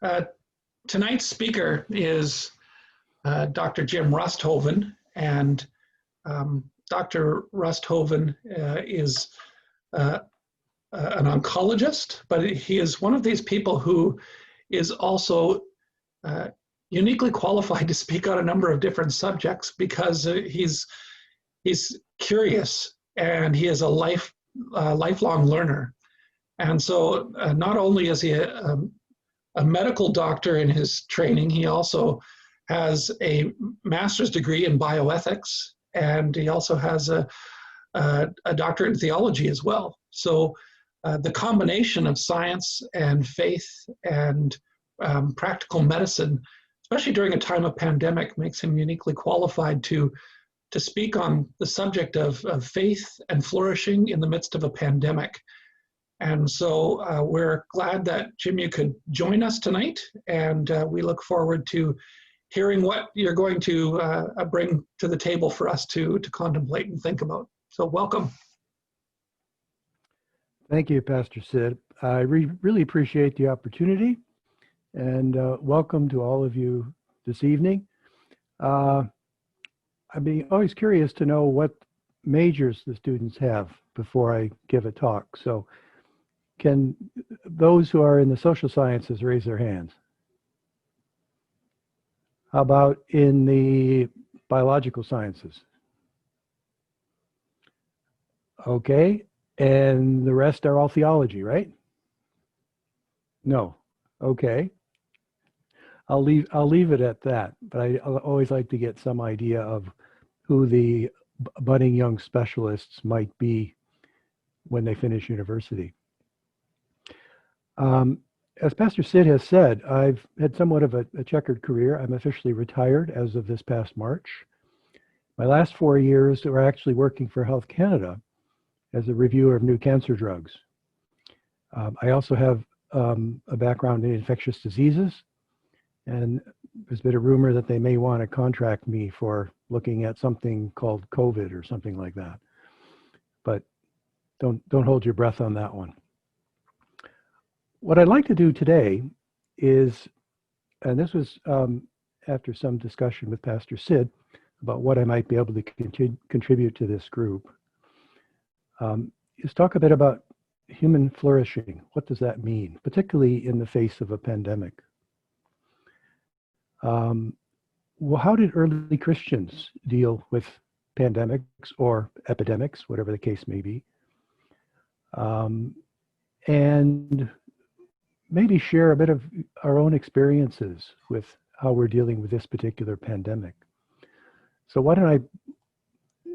Uh, Tonight's speaker is Dr. Jim Rusthoven, and Dr. Rusthoven is an oncologist, but he is one of these people who is also uniquely qualified to speak on a number of different subjects because he's curious and he is a lifelong learner. And so not only is he a medical doctor in his training, he also has a master's degree in bioethics, and he also has a doctorate in theology as well. So the combination of science and faith and practical medicine, especially during a time of pandemic, makes him uniquely qualified to speak on the subject of faith and flourishing in the midst of a pandemic. And so we're glad that, Jim, you could join us tonight, and we look forward to hearing what you're going to bring to the table for us to contemplate and think about. So welcome. Thank you, Pastor Sid. I really appreciate the opportunity, and welcome to all of you this evening. I'd be always curious to know what majors the students have before I give a talk. So can those who are in the social sciences raise their hands? How about in the biological sciences? Okay, and the rest are all theology, right? No. Okay. I'll leave it at that, but I always like to get some idea of who the budding young specialists might be when they finish university. As Pastor Sid has said, I've had somewhat of a checkered career. I'm officially retired as of this past March. My last 4 years were actually working for Health Canada as a reviewer of new cancer drugs. I also have a background in infectious diseases, and there's been a rumor that they may want to contract me for looking at something called COVID or something like that. But don't hold your breath on that one. What I'd like to do today is, and this was after some discussion with Pastor Sid about what I might be able to contribute to this group, is talk a bit about human flourishing. What does that mean, particularly in the face of a pandemic? Well, how did early Christians deal with pandemics or epidemics, whatever the case may be? And maybe share a bit of our own experiences with how we're dealing with this particular pandemic. So why don't I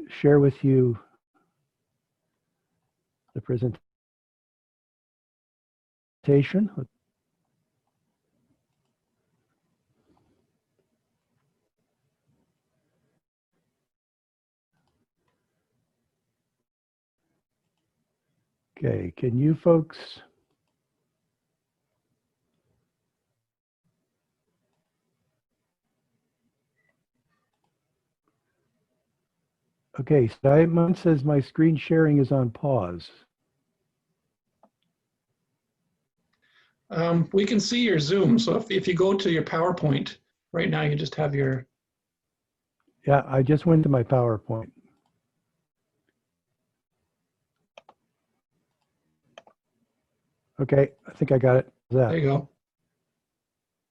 share with you the presentation. Okay, can you folks okay, so mine says my screen sharing is on pause. We can see your Zoom, so if you go to your PowerPoint, right now you just have your... Yeah, I just went to my PowerPoint. Okay, I think I got it. There you go.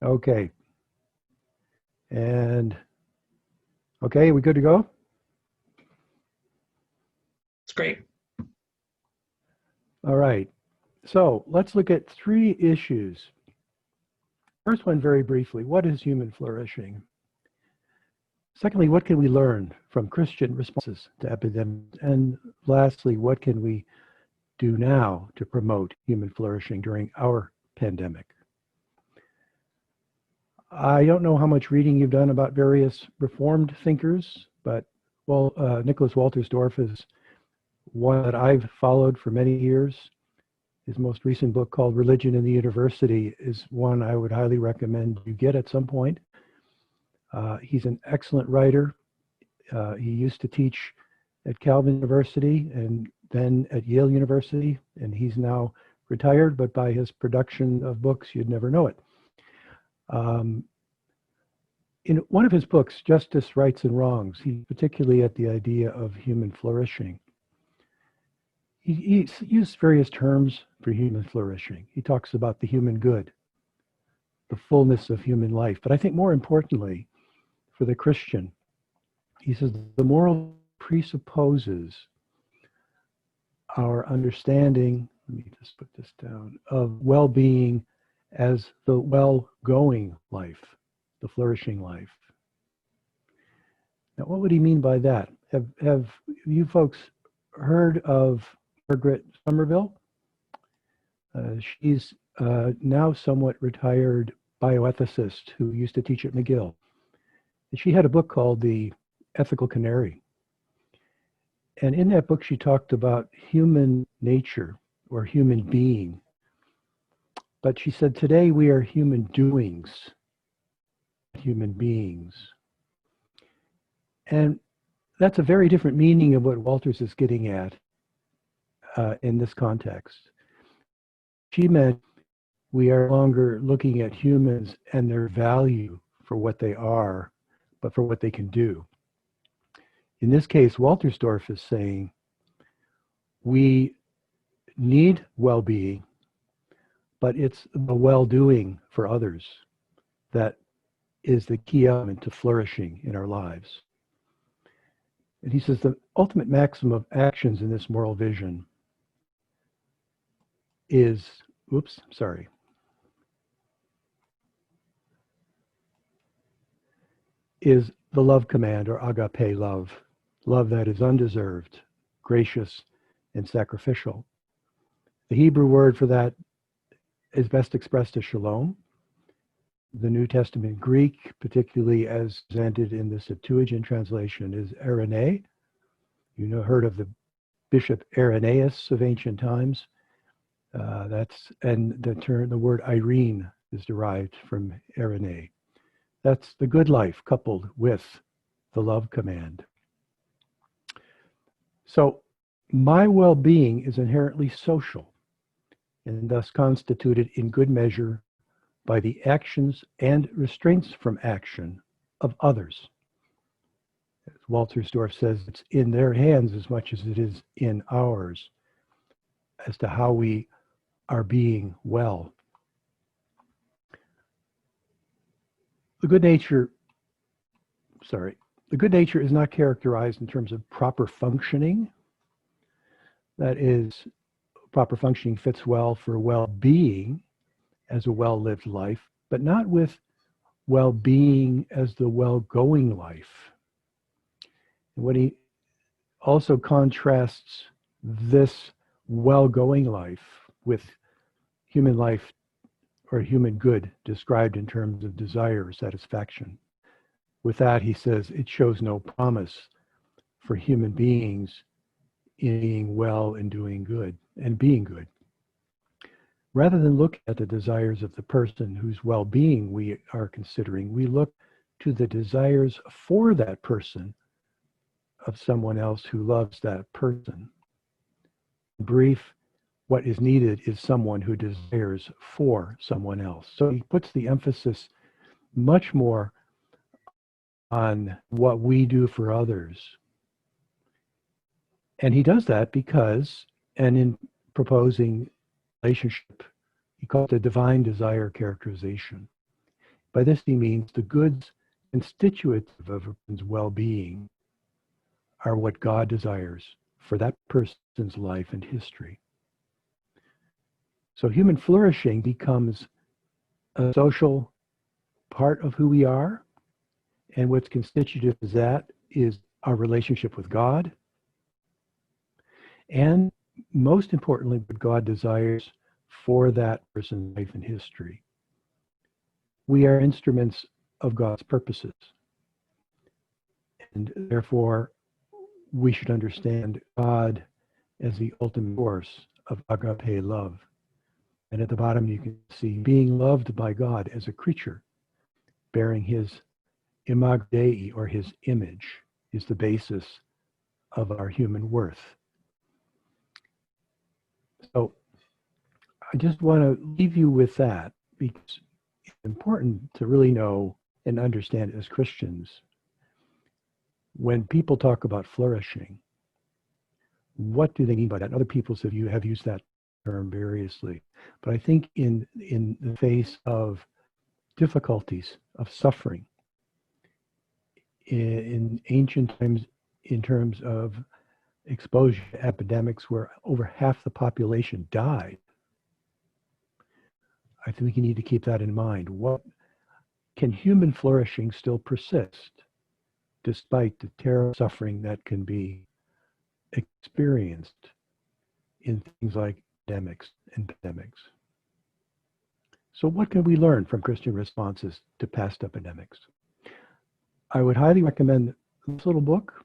Okay. And, okay, we good to go? It's great. All right. So let's look at 3 issues. First one, very briefly, what is human flourishing? Secondly, what can we learn from Christian responses to epidemics? And lastly, what can we do now to promote human flourishing during our pandemic? I don't know how much reading you've done about various Reformed thinkers, but well, Nicholas Waltersdorf is one that I've followed for many years. His most recent book, called Religion in the University, is one I would highly recommend you get at some point. He's an excellent writer. He used to teach at Calvin University and then at Yale University, and he's now retired, but by his production of books, you'd never know it. Um, in one of his books, Justice, Rights, and Wrongs, he particularly at the idea of human flourishing. He used various terms for human flourishing. He talks about the human good, the fullness of human life. But I think more importantly, for the Christian, he says the moral presupposes our understanding, let me just put this down, of well-being as the well-going life, the flourishing life. Now, what would he mean by that? Have you folks heard of Margaret Somerville? She's now somewhat retired bioethicist who used to teach at McGill. She had a book called The Ethical Canary. And in that book, she talked about human nature or human being. But she said, today we are human doings, human beings. And that's a very different meaning of what Walters is getting at in this context. She meant we are no longer looking at humans and their value for what they are, but for what they can do. In this case, Waltersdorf is saying we need well-being, but it's the well-doing for others that is the key element to flourishing in our lives. And he says the ultimate maximum of actions in this moral vision is, is the love command, or agape love, love that is undeserved, gracious, and sacrificial. The Hebrew word for that is best expressed as shalom. The New Testament Greek, particularly as presented in the Septuagint translation, is eirene. You know, heard of the Bishop Irenaeus of ancient times. The word Irene is derived from eirene. That's the good life coupled with the love command. So my well-being is inherently social and thus constituted in good measure by the actions and restraints from action of others. As Waltersdorf says, it's in their hands as much as it is in ours as to how we are being well. The good nature is not characterized in terms of proper functioning. That is, proper functioning fits well for well-being as a well-lived life, but not with well-being as the well-going life. And when he also contrasts this well-going life with human life or human good described in terms of desire or satisfaction, with that he says it shows no promise for human beings in being well and doing good and being good. Rather than look at the desires of the person whose well-being we are considering, we look to the desires for that person of someone else who loves that person. In brief, what is needed is someone who desires for someone else. So he puts the emphasis much more on what we do for others. And he does that because, and in proposing relationship, he calls it a divine desire characterization. By this he means the goods constitutive of a person's well-being are what God desires for that person's life and history. So human flourishing becomes a social part of who we are, and what's constitutive of that is our relationship with God, and most importantly, what God desires for that person's life and history. We are instruments of God's purposes, and therefore we should understand God as the ultimate source of agape love. And at the bottom you can see being loved by God as a creature, bearing his imago Dei, or his image, is the basis of our human worth. So I just want to leave you with that, because important to really know and understand as Christians, when people talk about flourishing, what do they mean by that? Other peoples have used that term variously. But I think in the face of difficulties, of suffering, in ancient times, in terms of exposure to epidemics where over half the population died, I think we need to keep that in mind. What can human flourishing still persist despite the terrible suffering that can be experienced in things like epidemics and pandemics? So what can we learn from Christian responses to past epidemics? I would highly recommend this little book.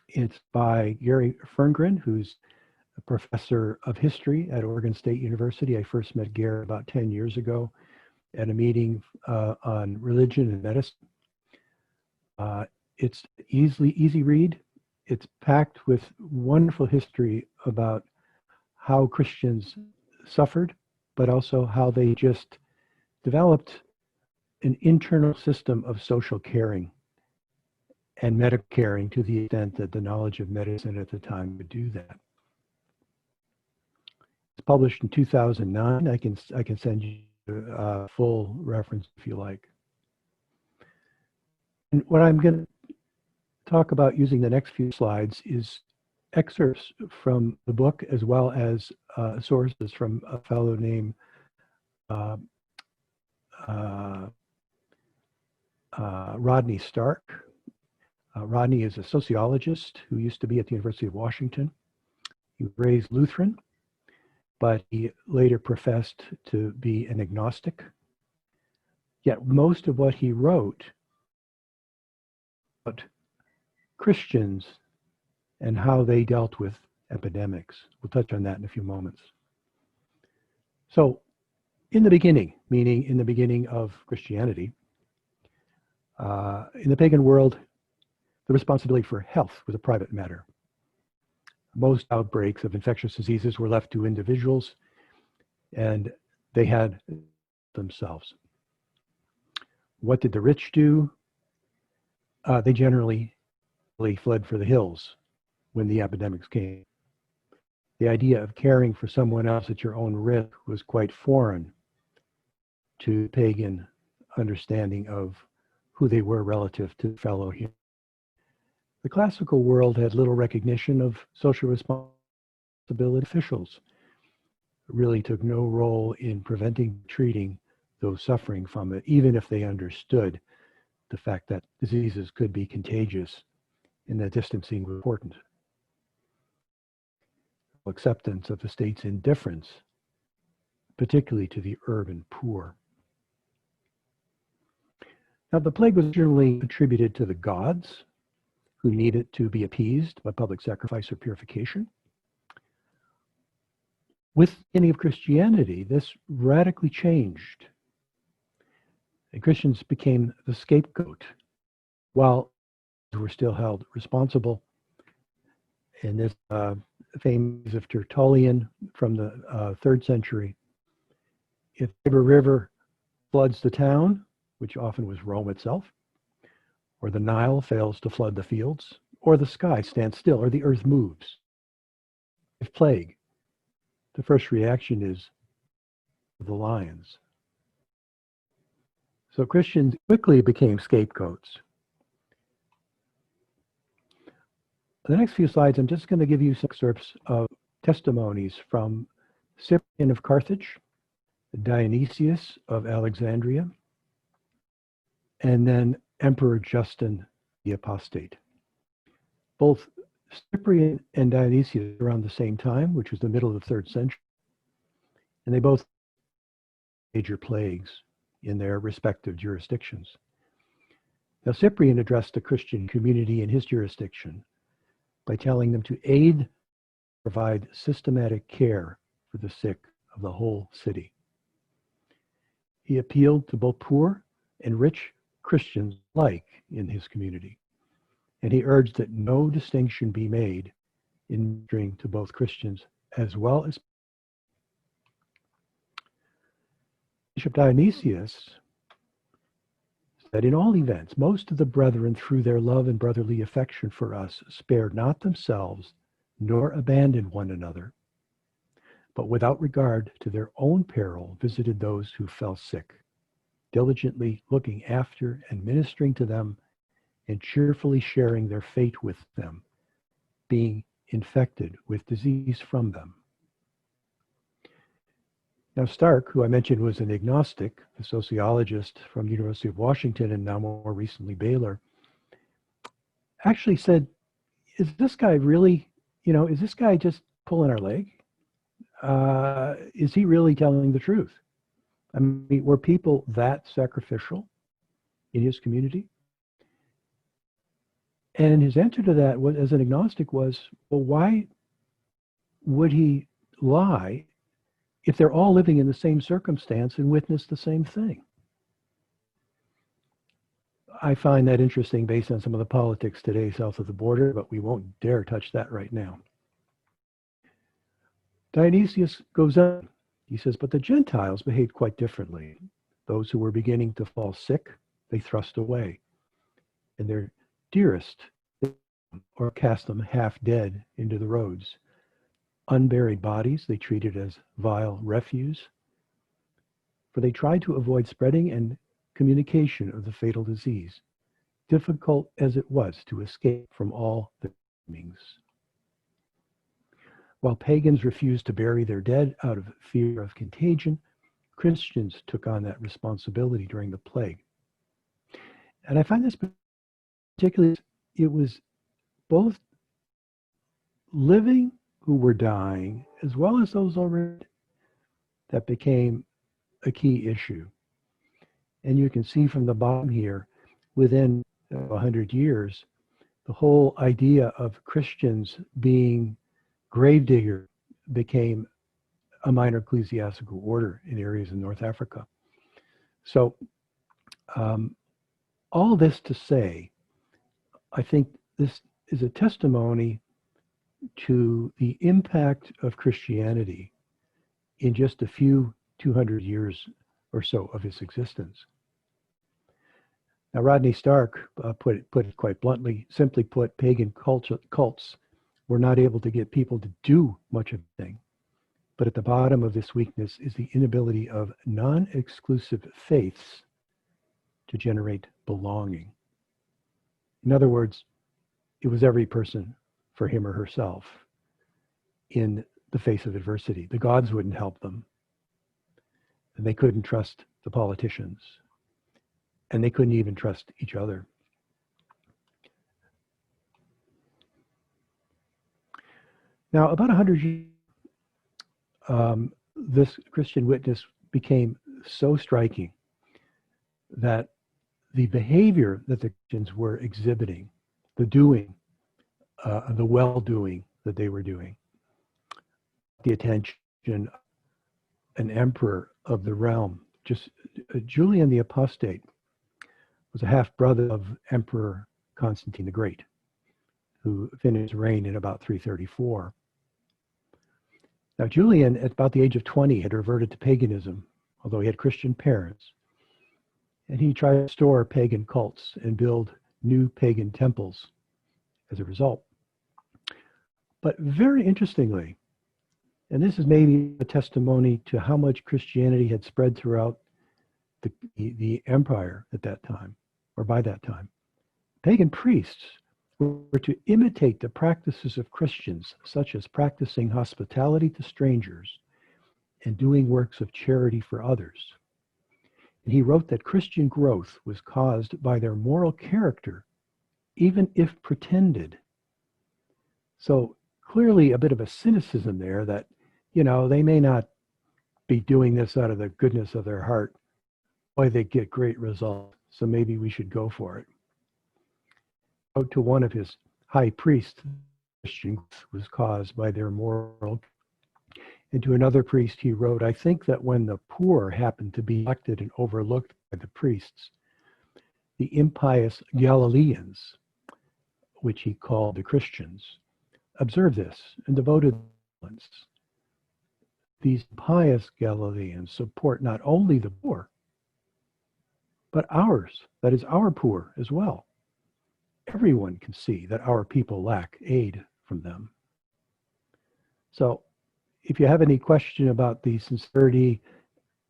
It's by Gary Ferngren, who's a professor of history at Oregon State University. I first met Gary about 10 years ago at a meeting on religion and medicine. It's easy read. It's packed with wonderful history about how Christians suffered, but also how they just developed an internal system of social caring and medical caring to the extent that the knowledge of medicine at the time would do that. It's published in 2009. I can send you a full reference if you like. And what I'm going to talk about using the next few slides is excerpts from the book, as well as sources from a fellow named Rodney Stark. Rodney is a sociologist who used to be at the University of Washington. He was raised Lutheran, but he later professed to be an agnostic. Yet most of what he wrote about Christians and how they dealt with epidemics. We'll touch on that in a few moments. So in the beginning, meaning in the beginning of Christianity, in the pagan world, the responsibility for health was a private matter. Most outbreaks of infectious diseases were left to individuals, and they had themselves. What did the rich do? They generally fled for the hills when the epidemics came. The idea of caring for someone else at your own risk was quite foreign to pagan understanding of who they were relative to fellow humans. The classical world had little recognition of social responsibility. Officials really took no role in preventing, treating those suffering from it, even if they understood the fact that diseases could be contagious and that distancing was important. Acceptance of the state's indifference, particularly to the urban poor. Now, the plague was generally attributed to the gods, who needed to be appeased by public sacrifice or purification. With the beginning of Christianity, this radically changed. And Christians became the scapegoat, while they were still held responsible. And this famous of Tertullian from the 3rd century, if the river floods the town, which often was Rome itself, or the Nile fails to flood the fields, or the sky stands still, or the earth moves. If plague, the first reaction is the lions. So Christians quickly became scapegoats. The next few slides, I'm just going to give you some excerpts of testimonies from Cyprian of Carthage, Dionysius of Alexandria, and then Emperor Justin the Apostate. Both Cyprian and Dionysius around the same time, which was the middle of the 3rd century, and they both had major plagues in their respective jurisdictions. Now, Cyprian addressed the Christian community in his jurisdiction by telling them to aid, provide systematic care for the sick of the whole city. He appealed to both poor and rich Christians alike in his community, and he urged that no distinction be made in ministering to both Christians as well as Bishop Dionysius that in all events, most of the brethren, through their love and brotherly affection for us, spared not themselves, nor abandoned one another, but without regard to their own peril, visited those who fell sick, diligently looking after and ministering to them, and cheerfully sharing their fate with them, being infected with disease from them. Now, Stark, who I mentioned was an agnostic, a sociologist from the University of Washington and now more recently Baylor, actually said, is this guy really, is this guy just pulling our leg? Is he really telling the truth? I mean, were people that sacrificial in his community? And his answer to that was, as an agnostic, was, well, why would he lie if they're all living in the same circumstance and witness the same thing? I find that interesting based on some of the politics today south of the border, but we won't dare touch that right now. Dionysius goes on. He says, but the Gentiles behaved quite differently. Those who were beginning to fall sick, they thrust away, and their dearest, or cast them half dead into the roads. Unburied bodies they treated as vile refuse, for they tried to avoid spreading and communication of the fatal disease, difficult as it was to escape from all the things. While pagans refused to bury their dead out of fear of contagion, Christians took on that responsibility during the plague. And I find this particularly, it was both living who were dying as well as those already that became a key issue. And you can see from the bottom here, within 100 years, the whole idea of Christians being gravedigger became a minor ecclesiastical order in areas in North Africa. So all this to say, I think this is a testimony to the impact of Christianity in just a few 200 years or so of its existence. Now, Rodney Stark put it quite bluntly, simply put, pagan cults were not able to get people to do much of anything. But at the bottom of this weakness is the inability of non-exclusive faiths to generate belonging. In other words, it was every person for him or herself in the face of adversity. The gods wouldn't help them, and they couldn't trust the politicians, and they couldn't even trust each other. Now, about 100 years, this Christian witness became so striking that the behavior that the Christians were exhibiting, the doing, the well-doing that they were doing, the attention of an emperor of the realm. Just Julian the Apostate was a half-brother of Emperor Constantine the Great, who finished his reign in about 334. Now, Julian, at about the age of 20, had reverted to paganism, although he had Christian parents. And he tried to restore pagan cults and build new pagan temples as a result. But very interestingly, and this is maybe a testimony to how much Christianity had spread throughout the empire at that time, or by that time, pagan priests were to imitate the practices of Christians, such as practicing hospitality to strangers and doing works of charity for others. And he wrote that Christian growth was caused by their moral character, even if pretended. So clearly a bit of a cynicism there that, they may not be doing this out of the goodness of their heart. Boy, they get great results, so maybe we should go for it. To one of his high priests, Christian was caused by their moral. And to another priest he wrote, I think that when the poor happened to be neglected and overlooked by the priests, the impious Galileans, which he called the Christians, observed this and devoted themselves. These pious Galileans support not only the poor, but ours, that is our poor as well. Everyone can see that our people lack aid from them. So if you have any question about the sincerity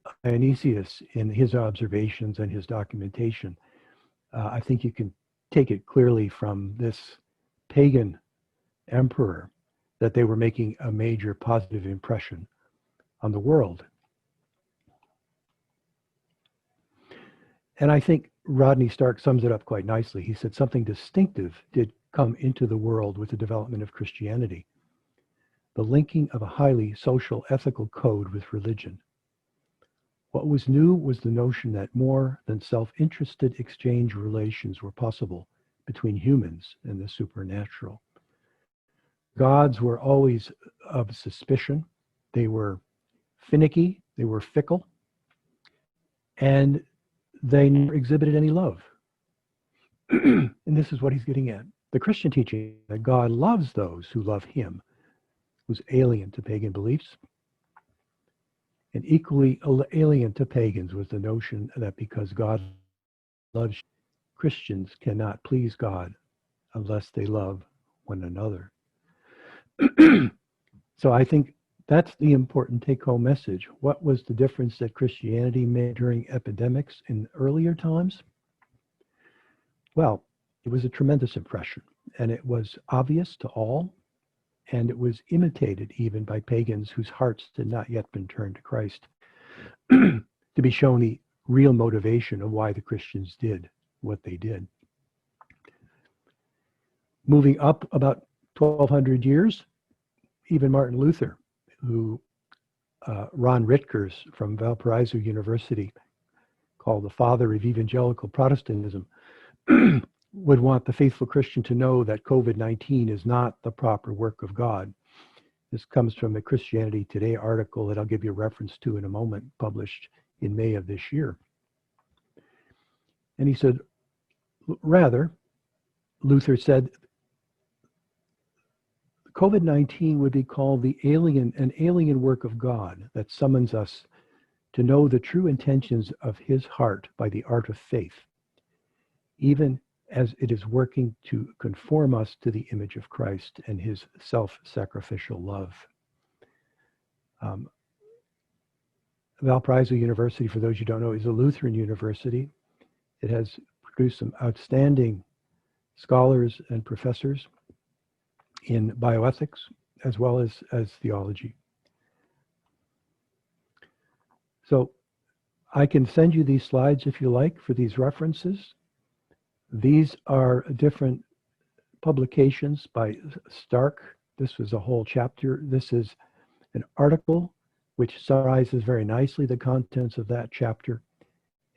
of Dionysius in his observations and his documentation, I think you can take it clearly from this pagan emperor that they were making a major positive impression on the world. And I think Rodney Stark sums it up quite nicely. He said something distinctive did come into the world with the development of Christianity: the linking of a highly social ethical code with religion. What was new was the notion that more than self-interested exchange relations were possible between humans and the supernatural. Gods were always of suspicion. They were finicky, they were fickle, and they never exhibited any love. And this is what he's getting at. The Christian teaching that God loves those who love him was alien to pagan beliefs. And equally alien to pagans was the notion that because God loves you, Christians cannot please God unless they love one another. So I think that's the important take-home message. What was the difference that Christianity made during epidemics in earlier times? Well, it was a tremendous impression, and it was obvious to all, and it was imitated even by pagans whose hearts had not yet been turned to Christ, to be shown the real motivation of why the Christians did what they did. Moving up about 1,200 years, even Martin Luther, who Ron Ritkers from Valparaiso University called the father of evangelical Protestantism, would want the faithful Christian to know that COVID-19 is not the proper work of God. This comes from a Christianity Today article that I'll give you a reference to in a moment, published in May of this year. And he said, rather, Luther said, COVID-19 would be called an alien work of God that summons us to know the true intentions of his heart by the art of faith, even as it is working to conform us to the image of Christ and his self-sacrificial love. Valparaiso University, for those you don't know, is a Lutheran university. It has produced some outstanding scholars and professors in bioethics as well as theology. So I can send you these slides if you like for these references. These are different publications by Stark. This was a whole chapter. This is an article which summarizes very nicely the contents of that chapter.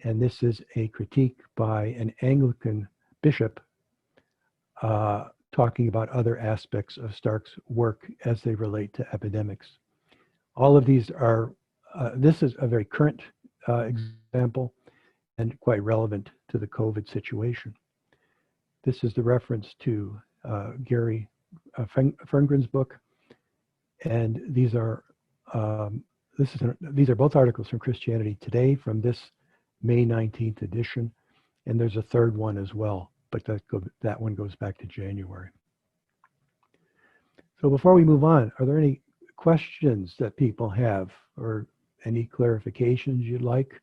And this is a critique by an Anglican bishop talking about other aspects of Stark's work as they relate to epidemics. All of these are, this is a very current example and quite relevant to the COVID situation. This is the reference to Gary Ferngren's book, and these are these are both articles from Christianity Today from this May 19th edition, and there's a third one as well, but that one goes back to January. So before we move on, are there any questions that people have or any clarifications you'd like?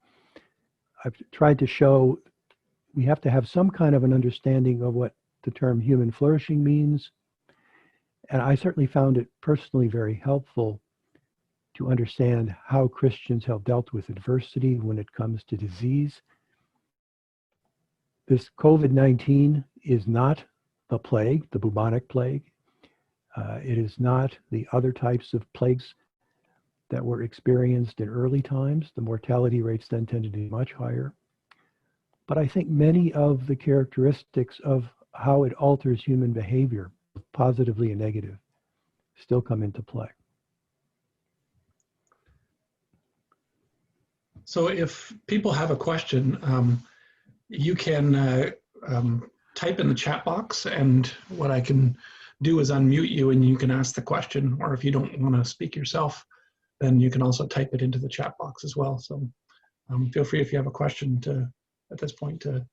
I've tried to show we have to have some kind of an understanding of what the term human flourishing means. And I certainly found it personally very helpful to understand how Christians have dealt with adversity when it comes to disease. This COVID-19 is not the plague, the bubonic plague. It is not the other types of plagues that were experienced in early times. The mortality rates then tended to be much higher. But I think many of the characteristics of how it alters human behavior, positively and negative, still come into play. So if people have a question, you can type in the chat box, and what I can do is unmute you and you can ask the question, or if you don't want to speak yourself, then you can also type it into the chat box as well. So feel free if you have a question to at this point to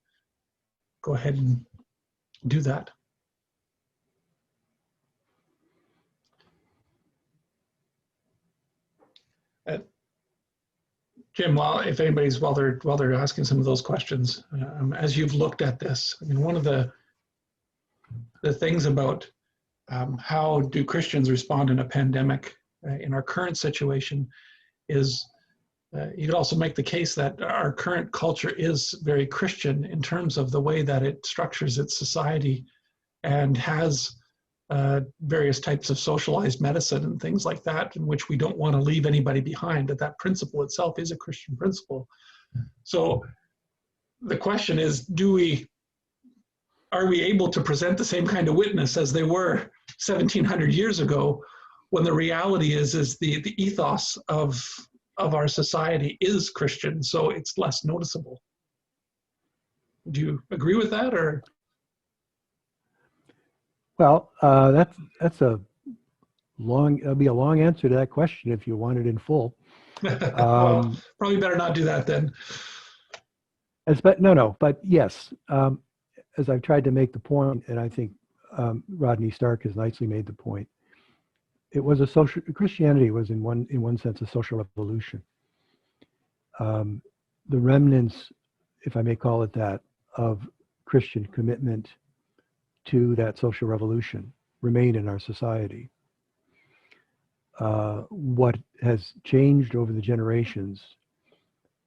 go ahead and do that. Jim, if anybody's while they're asking some of those questions, as you've looked at this, I mean, one of the things about how do Christians respond in a pandemic in our current situation is you could also make the case that our current culture is very Christian in terms of the way that it structures its society and has various types of socialized medicine and things like that, in which we don't want to leave anybody behind, that principle itself is a Christian principle. So the question is, are we able to present the same kind of witness as they were 1700 years ago, when the reality is the ethos of our society is Christian, so it's less noticeable? Do you agree with that, or? Well, that's a long. It'll be a long answer to that question if you want it in full. Well, probably better not do that then. But yes, as I've tried to make the point, and I think Rodney Stark has nicely made the point. Christianity was in one sense a social revolution. The remnants, if I may call it that, of Christian commitment to that social revolution remain in our society. What has changed over the generations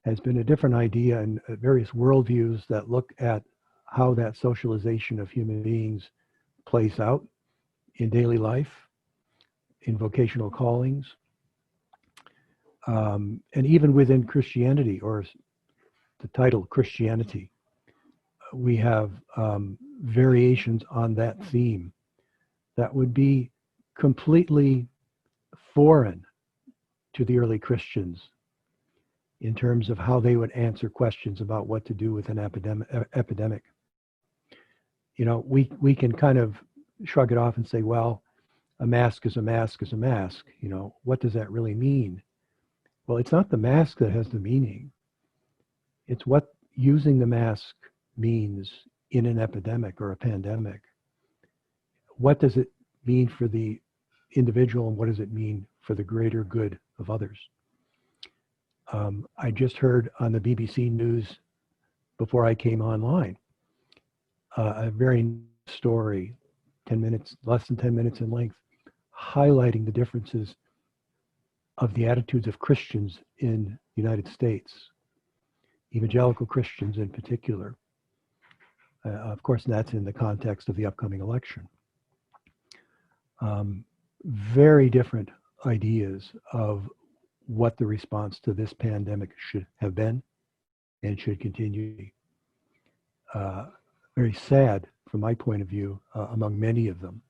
has been a different idea and various worldviews that look at how that socialization of human beings plays out in daily life, in vocational callings, and even within Christianity, or the title Christianity. We have variations on that theme that would be completely foreign to the early Christians in terms of how they would answer questions about what to do with an epidemic. You know, we can kind of shrug it off and say, well, a mask is a mask is a mask. You know, what does that really mean? Well, it's not the mask that has the meaning. It's what using the mask means in an epidemic or a pandemic. What does it mean for the individual, and what does it mean for the greater good of others? I just heard on the BBC News before I came online a very story, 10 minutes, less than 10 minutes in length, highlighting the differences of the attitudes of Christians in the United States, evangelical Christians in particular. Of course, that's in the context of the upcoming election. Very different ideas of what the response to this pandemic should have been and should continue to be. Very sad from my point of view, among many of them,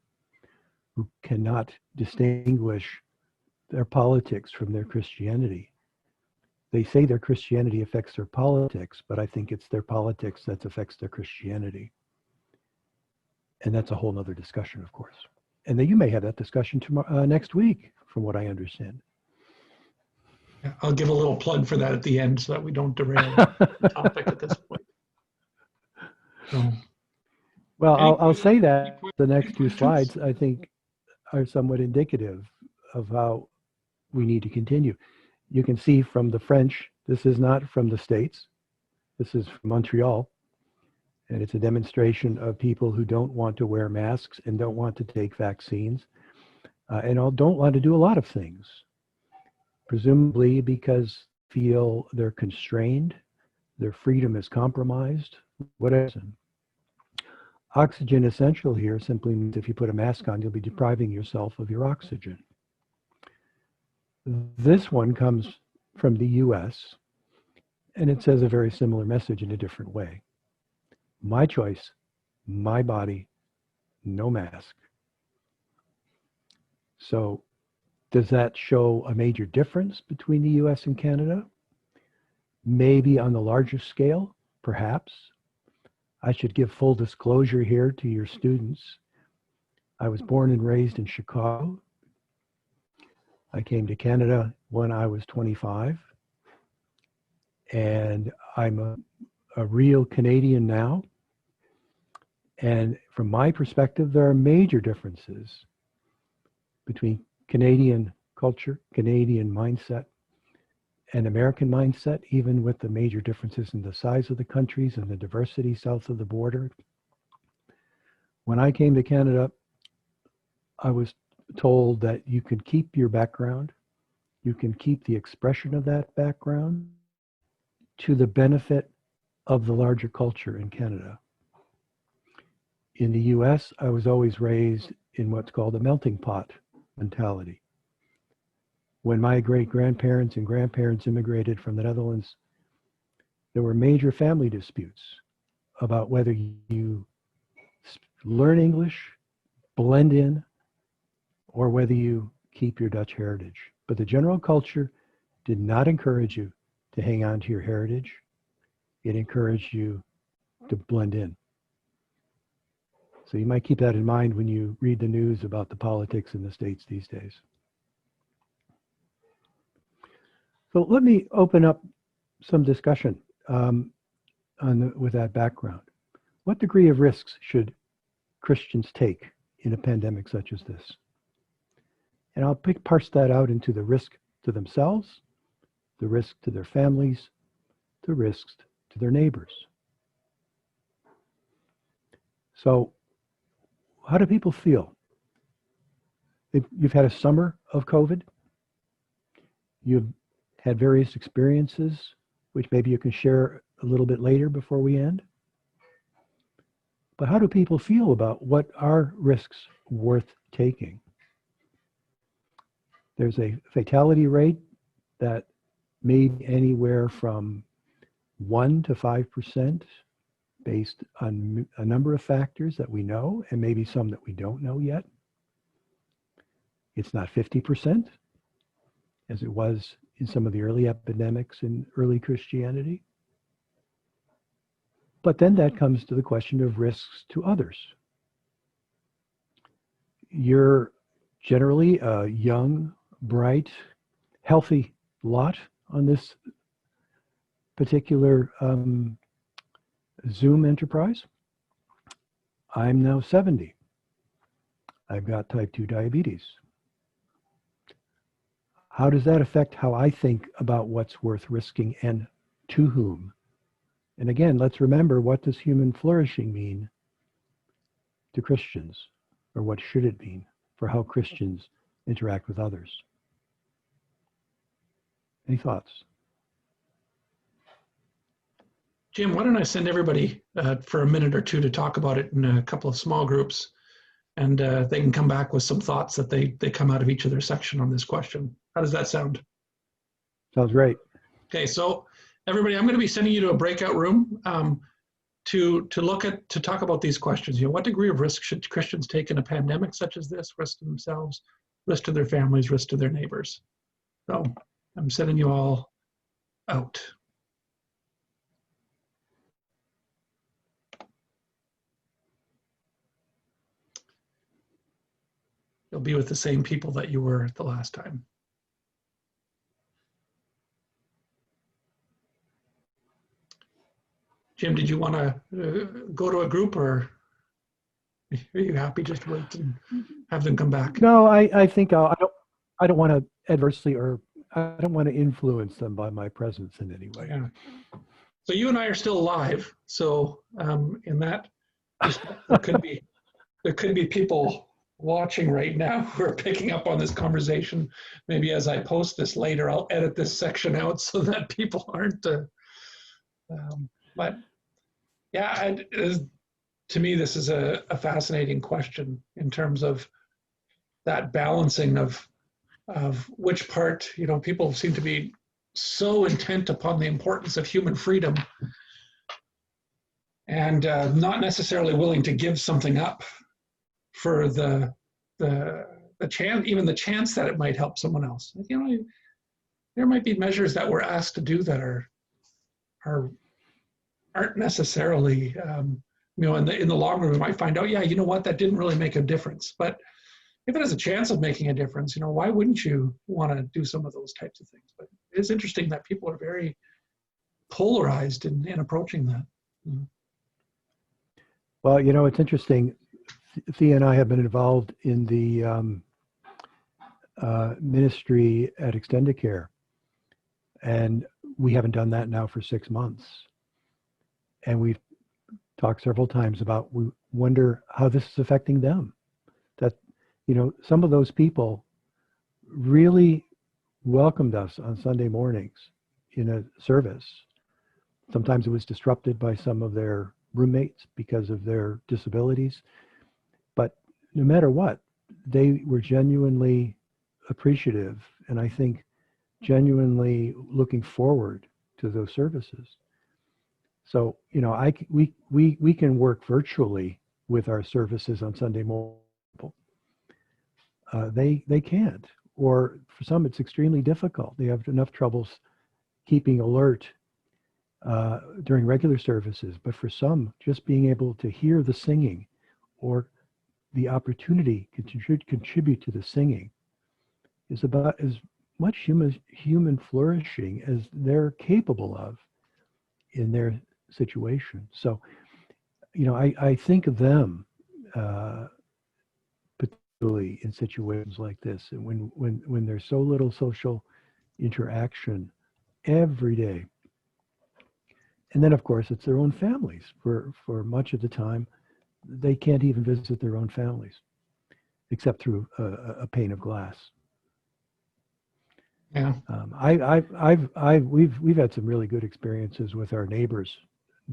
who cannot distinguish their politics from their Christianity. They say their Christianity affects their politics, but I think it's their politics that affects their Christianity. And that's a whole nother discussion, of course. And then you may have that discussion tomorrow, next week, from what I understand. I'll give a little plug for that at the end so that we don't derail the topic at this point. So, well, I'll say that the next two slides, I think, are somewhat indicative of how we need to continue. You can see from the French, this is not from the States. This is from Montreal. And it's a demonstration of people who don't want to wear masks and don't want to take vaccines and don't want to do a lot of things, presumably because feel they're constrained, their freedom is compromised, whatever. Oxygen essential here simply means if you put a mask on, you'll be depriving yourself of your oxygen. This one comes from the US, and it says a very similar message in a different way. My choice, my body, no mask. So does that show a major difference between the US and Canada? Maybe on the larger scale, perhaps. I should give full disclosure here to your students. I was born and raised in Chicago. I came to Canada when I was 25. And I'm a real Canadian now. And from my perspective, there are major differences between Canadian culture, Canadian mindset, and American mindset, even with the major differences in the size of the countries and the diversity south of the border. When I came to Canada, I was told that you can keep your background, you can keep the expression of that background to the benefit of the larger culture in Canada. In the US, I was always raised in what's called a melting pot mentality. When my great-grandparents and grandparents immigrated from the Netherlands, there were major family disputes about whether you learn English, blend in, or whether you keep your Dutch heritage. But the general culture did not encourage you to hang on to your heritage. It encouraged you to blend in. So you might keep that in mind when you read the news about the politics in the States these days. So let me open up some discussion with that background. What degree of risks should Christians take in a pandemic such as this? And I'll parse that out into the risk to themselves, the risk to their families, the risks to their neighbors. So how do people feel? You've had a summer of COVID. You've had various experiences, which maybe you can share a little bit later before we end. But how do people feel about what are risks worth taking? There's a fatality rate that may be anywhere from 1 to 5% based on a number of factors that we know and maybe some that we don't know yet. It's not 50%, as it was in some of the early epidemics in early Christianity. But then that comes to the question of risks to others. You're generally a young, bright, healthy lot on this particular Zoom enterprise. I'm now 70. I've got type 2 diabetes. How does that affect how I think about what's worth risking and to whom? And again, let's remember, what does human flourishing mean to Christians? Or what should it mean for how Christians interact with others? Any thoughts? Jim, why don't I send everybody for a minute or two to talk about it in a couple of small groups, and they can come back with some thoughts that they come out of each of their section on this question. How does that sound? Sounds great. Okay, so everybody, I'm going to be sending you to a breakout room to talk about these questions. You know, what degree of risk should Christians take in a pandemic such as this? Risk to themselves, risk to their families, risk to their neighbors. So I'm sending you all out. You'll be with the same people that you were the last time. Jim, did you want to go to a group, or are you happy just to wait and have them come back? No, I think I don't want to adversely, or I don't want to influence them by my presence in any way. Yeah. So you and I are still alive. So in that respect, there could be people watching right now who are picking up on this conversation. Maybe as I post this later, I'll edit this section out so that people aren't. But yeah, to me, this is a fascinating question in terms of that balancing of which part, you know, people seem to be so intent upon the importance of human freedom and not necessarily willing to give something up for the chance, even the chance that it might help someone else. You know, there might be measures that we're asked to do that aren't necessarily, you know, in the long run, we might find out, yeah, you know what, that didn't really make a difference. But if it has a chance of making a difference, you know, why wouldn't you want to do some of those types of things? But it's interesting that people are very polarized in approaching that. Well, you know, it's interesting. Thea and I have been involved in the ministry at Extendicare, and we haven't done that now for 6 months. And we've talked several times about, we wonder how this is affecting them. That, you know, some of those people really welcomed us on Sunday mornings in a service. Sometimes it was disrupted by some of their roommates because of their disabilities. But no matter what, they were genuinely appreciative, and I think genuinely looking forward to those services. So, you know, we can work virtually with our services on Sunday morning. They can't, or for some it's extremely difficult. They have enough troubles keeping alert during regular services, but for some, just being able to hear the singing or the opportunity to contribute to the singing is about as much human flourishing as they're capable of in their situation. So, you know, I think of them particularly in situations like this, and when there's so little social interaction every day. And then, of course, it's their own families. For much of the time, they can't even visit their own families, except through a pane of glass. Yeah. We've had some really good experiences with our neighbors.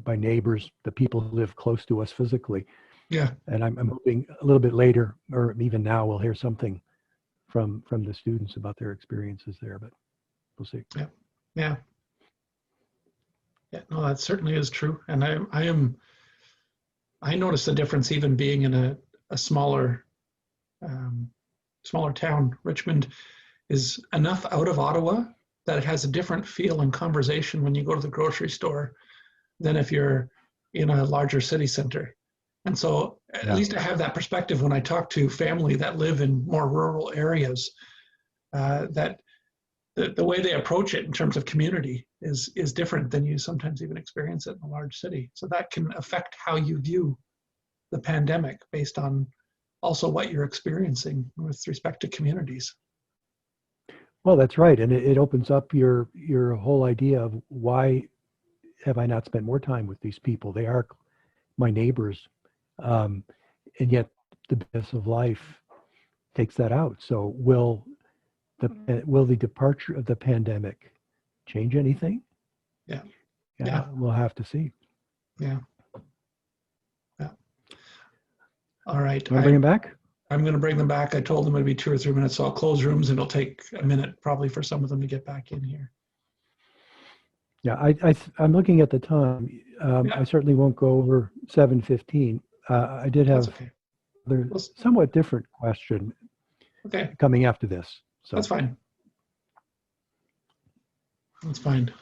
By neighbors, the people who live close to us physically. Yeah. And I'm hoping a little bit later, or even now, we'll hear something from the students about their experiences there. But we'll see. Yeah. Yeah. Yeah. No, that certainly is true. And I noticed the difference even being in a smaller town. Richmond is enough out of Ottawa that it has a different feel and conversation when you go to the grocery store than if you're in a larger city center. And so at least I have that perspective when I talk to family that live in more rural areas, that the way they approach it in terms of community is different than you sometimes even experience it in a large city. So that can affect how you view the pandemic based on also what you're experiencing with respect to communities. Well, that's right. And it opens up your whole idea of, why have I not spent more time with these people? They are my neighbors. And yet the business of life takes that out. So will the departure of the pandemic change anything? Yeah. We'll have to see. Yeah. All right. Want to bring them back? I'm going to bring them back. I told them it'd be 2 or 3 minutes, so I'll close rooms and it'll take a minute probably for some of them to get back in here. Yeah, I'm looking at the time. I certainly won't go over 7:15. I did have a somewhat different question coming after this. So that's fine. That's fine.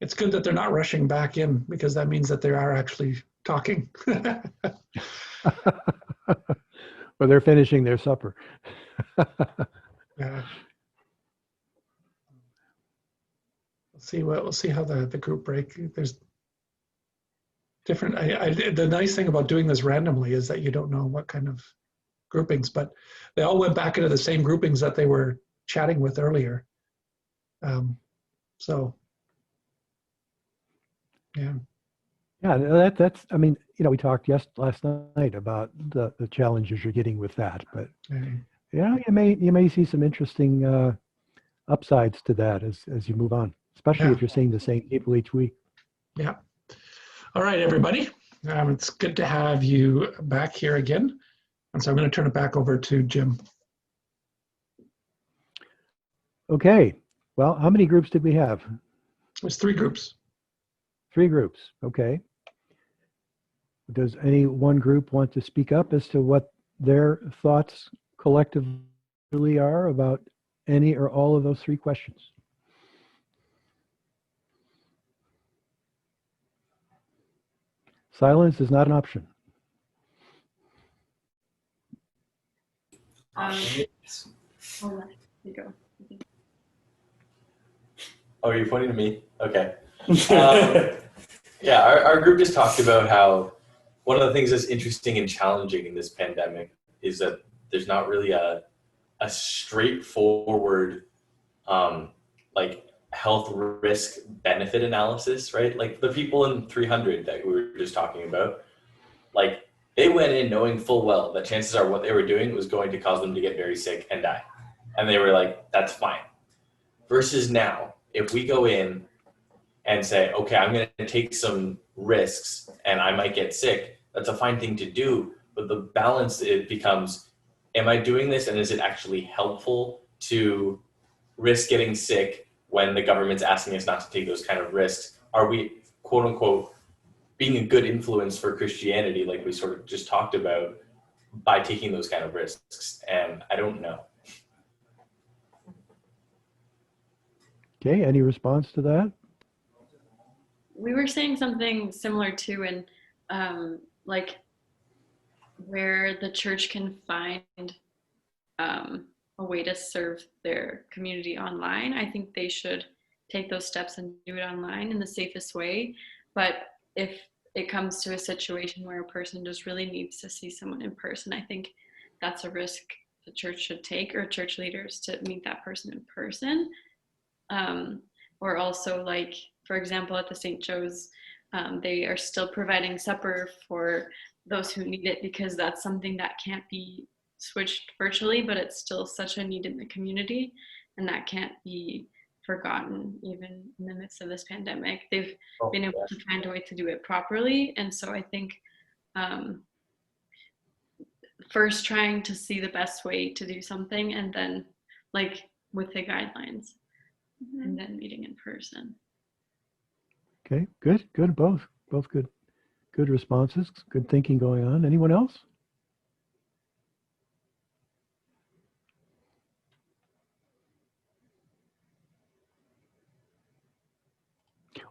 It's good that they're not rushing back in, because that means that they are actually talking. Well, they're finishing their supper. Yeah. We'll see how the group break. There's different. The nice thing about doing this randomly is that you don't know what kind of groupings, but they all went back into the same groupings that they were chatting with earlier. So yeah. Yeah, that's. I mean, you know, we talked last night about the challenges you're getting with that, but yeah, you may see some interesting upsides to that as you move on, especially if you're seeing the same people each week. Yeah. All right, everybody. It's good to have you back here again, and so I'm going to turn it back over to Jim. Okay. Well, how many groups did we have? It was 3 groups. 3 groups. Okay. Does any one group want to speak up as to what their thoughts collectively are about any or all of those 3 questions? Silence is not an option. I'll let you go. Oh, you're pointing to me? Okay. Yeah, our group just talked about how one of the things that's interesting and challenging in this pandemic is that there's not really a straightforward like health risk benefit analysis, right? Like the people in 300 that we were just talking about, like they went in knowing full well that chances are what they were doing was going to cause them to get very sick and die. And they were like, that's fine. Versus now, if we go in and say, okay, I'm going to take some risks and I might get sick, that's a fine thing to do. But the balance, it becomes, am I doing this and is it actually helpful to risk getting sick when the government's asking us not to take those kind of risks? Are we, quote unquote, being a good influence for Christianity, like we sort of just talked about, by taking those kind of risks? And I don't know. Okay, any response to that? We were saying something similar too, like where the church can find a way to serve their community online. I think they should take those steps and do it online in the safest way. But if it comes to a situation where a person just really needs to see someone in person, I think that's a risk the church should take, or church leaders, to meet that person in person. Or also, like, for example, at the St. Joe's, they are still providing supper for those who need it, because that's something that can't be switched virtually, but it's still such a need in the community, and that can't be forgotten even in the midst of this pandemic. They've been able to find a way to do it properly. And so I think first trying to see the best way to do something, and then like with the guidelines, and then meeting in person. Okay, good, both good responses, good thinking going on. Anyone else?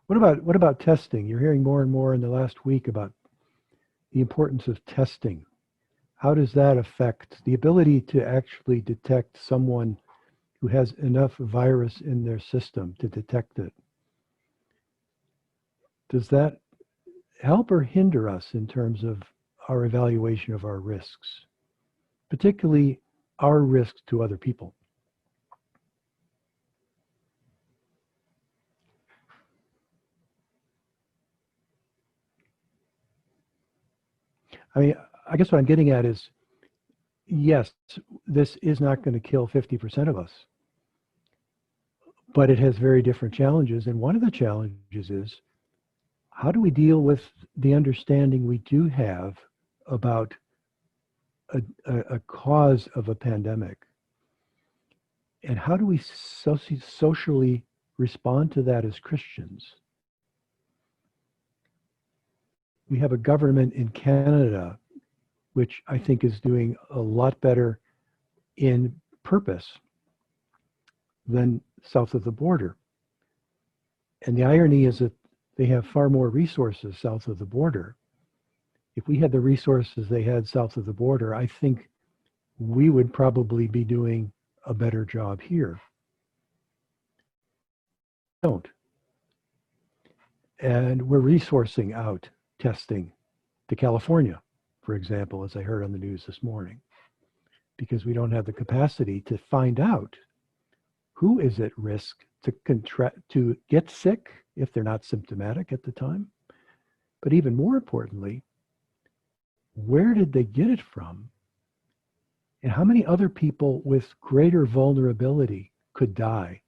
What about testing? You're hearing more and more in the last week about the importance of testing. How does that affect the ability to actually detect someone who has enough virus in their system to detect it? Does that help or hinder us in terms of our evaluation of our risks, particularly our risks to other people? I mean, I guess what I'm getting at is, yes, this is not going to kill 50% of us, but it has very different challenges. And one of the challenges is, how do we deal with the understanding we do have about a cause of a pandemic? And how do we socially respond to that as Christians? We have a government in Canada which I think is doing a lot better in purpose than south of the border. And the irony is that they have far more resources south of the border. If we had the resources they had south of the border, I think we would probably be doing a better job here. Don't. And we're resourcing out testing to California, for example, as I heard on the news this morning, because we don't have the capacity to find out who is at risk to get sick if they're not symptomatic at the time. But even more importantly, where did they get it from? And how many other people with greater vulnerability could die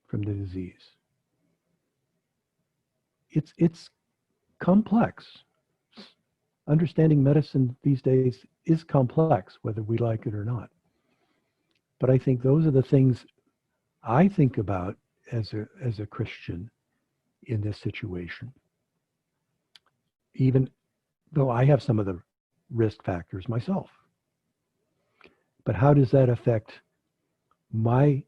from the disease? It's complex. Understanding medicine these days is complex, whether we like it or not. But I think those are the things I think about as a Christian in this situation. Even though I have some of the risk factors myself. But how does that affect my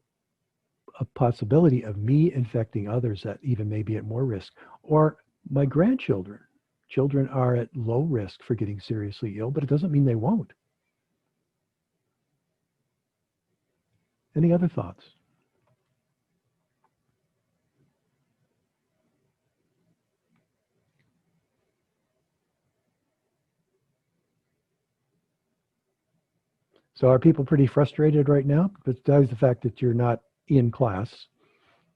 possibility of me infecting others that even may be at more risk, or my grandchildren? Children are at low risk for getting seriously ill, but it doesn't mean they won't. Any other thoughts? So are people pretty frustrated right now? Besides the fact that you're not in class,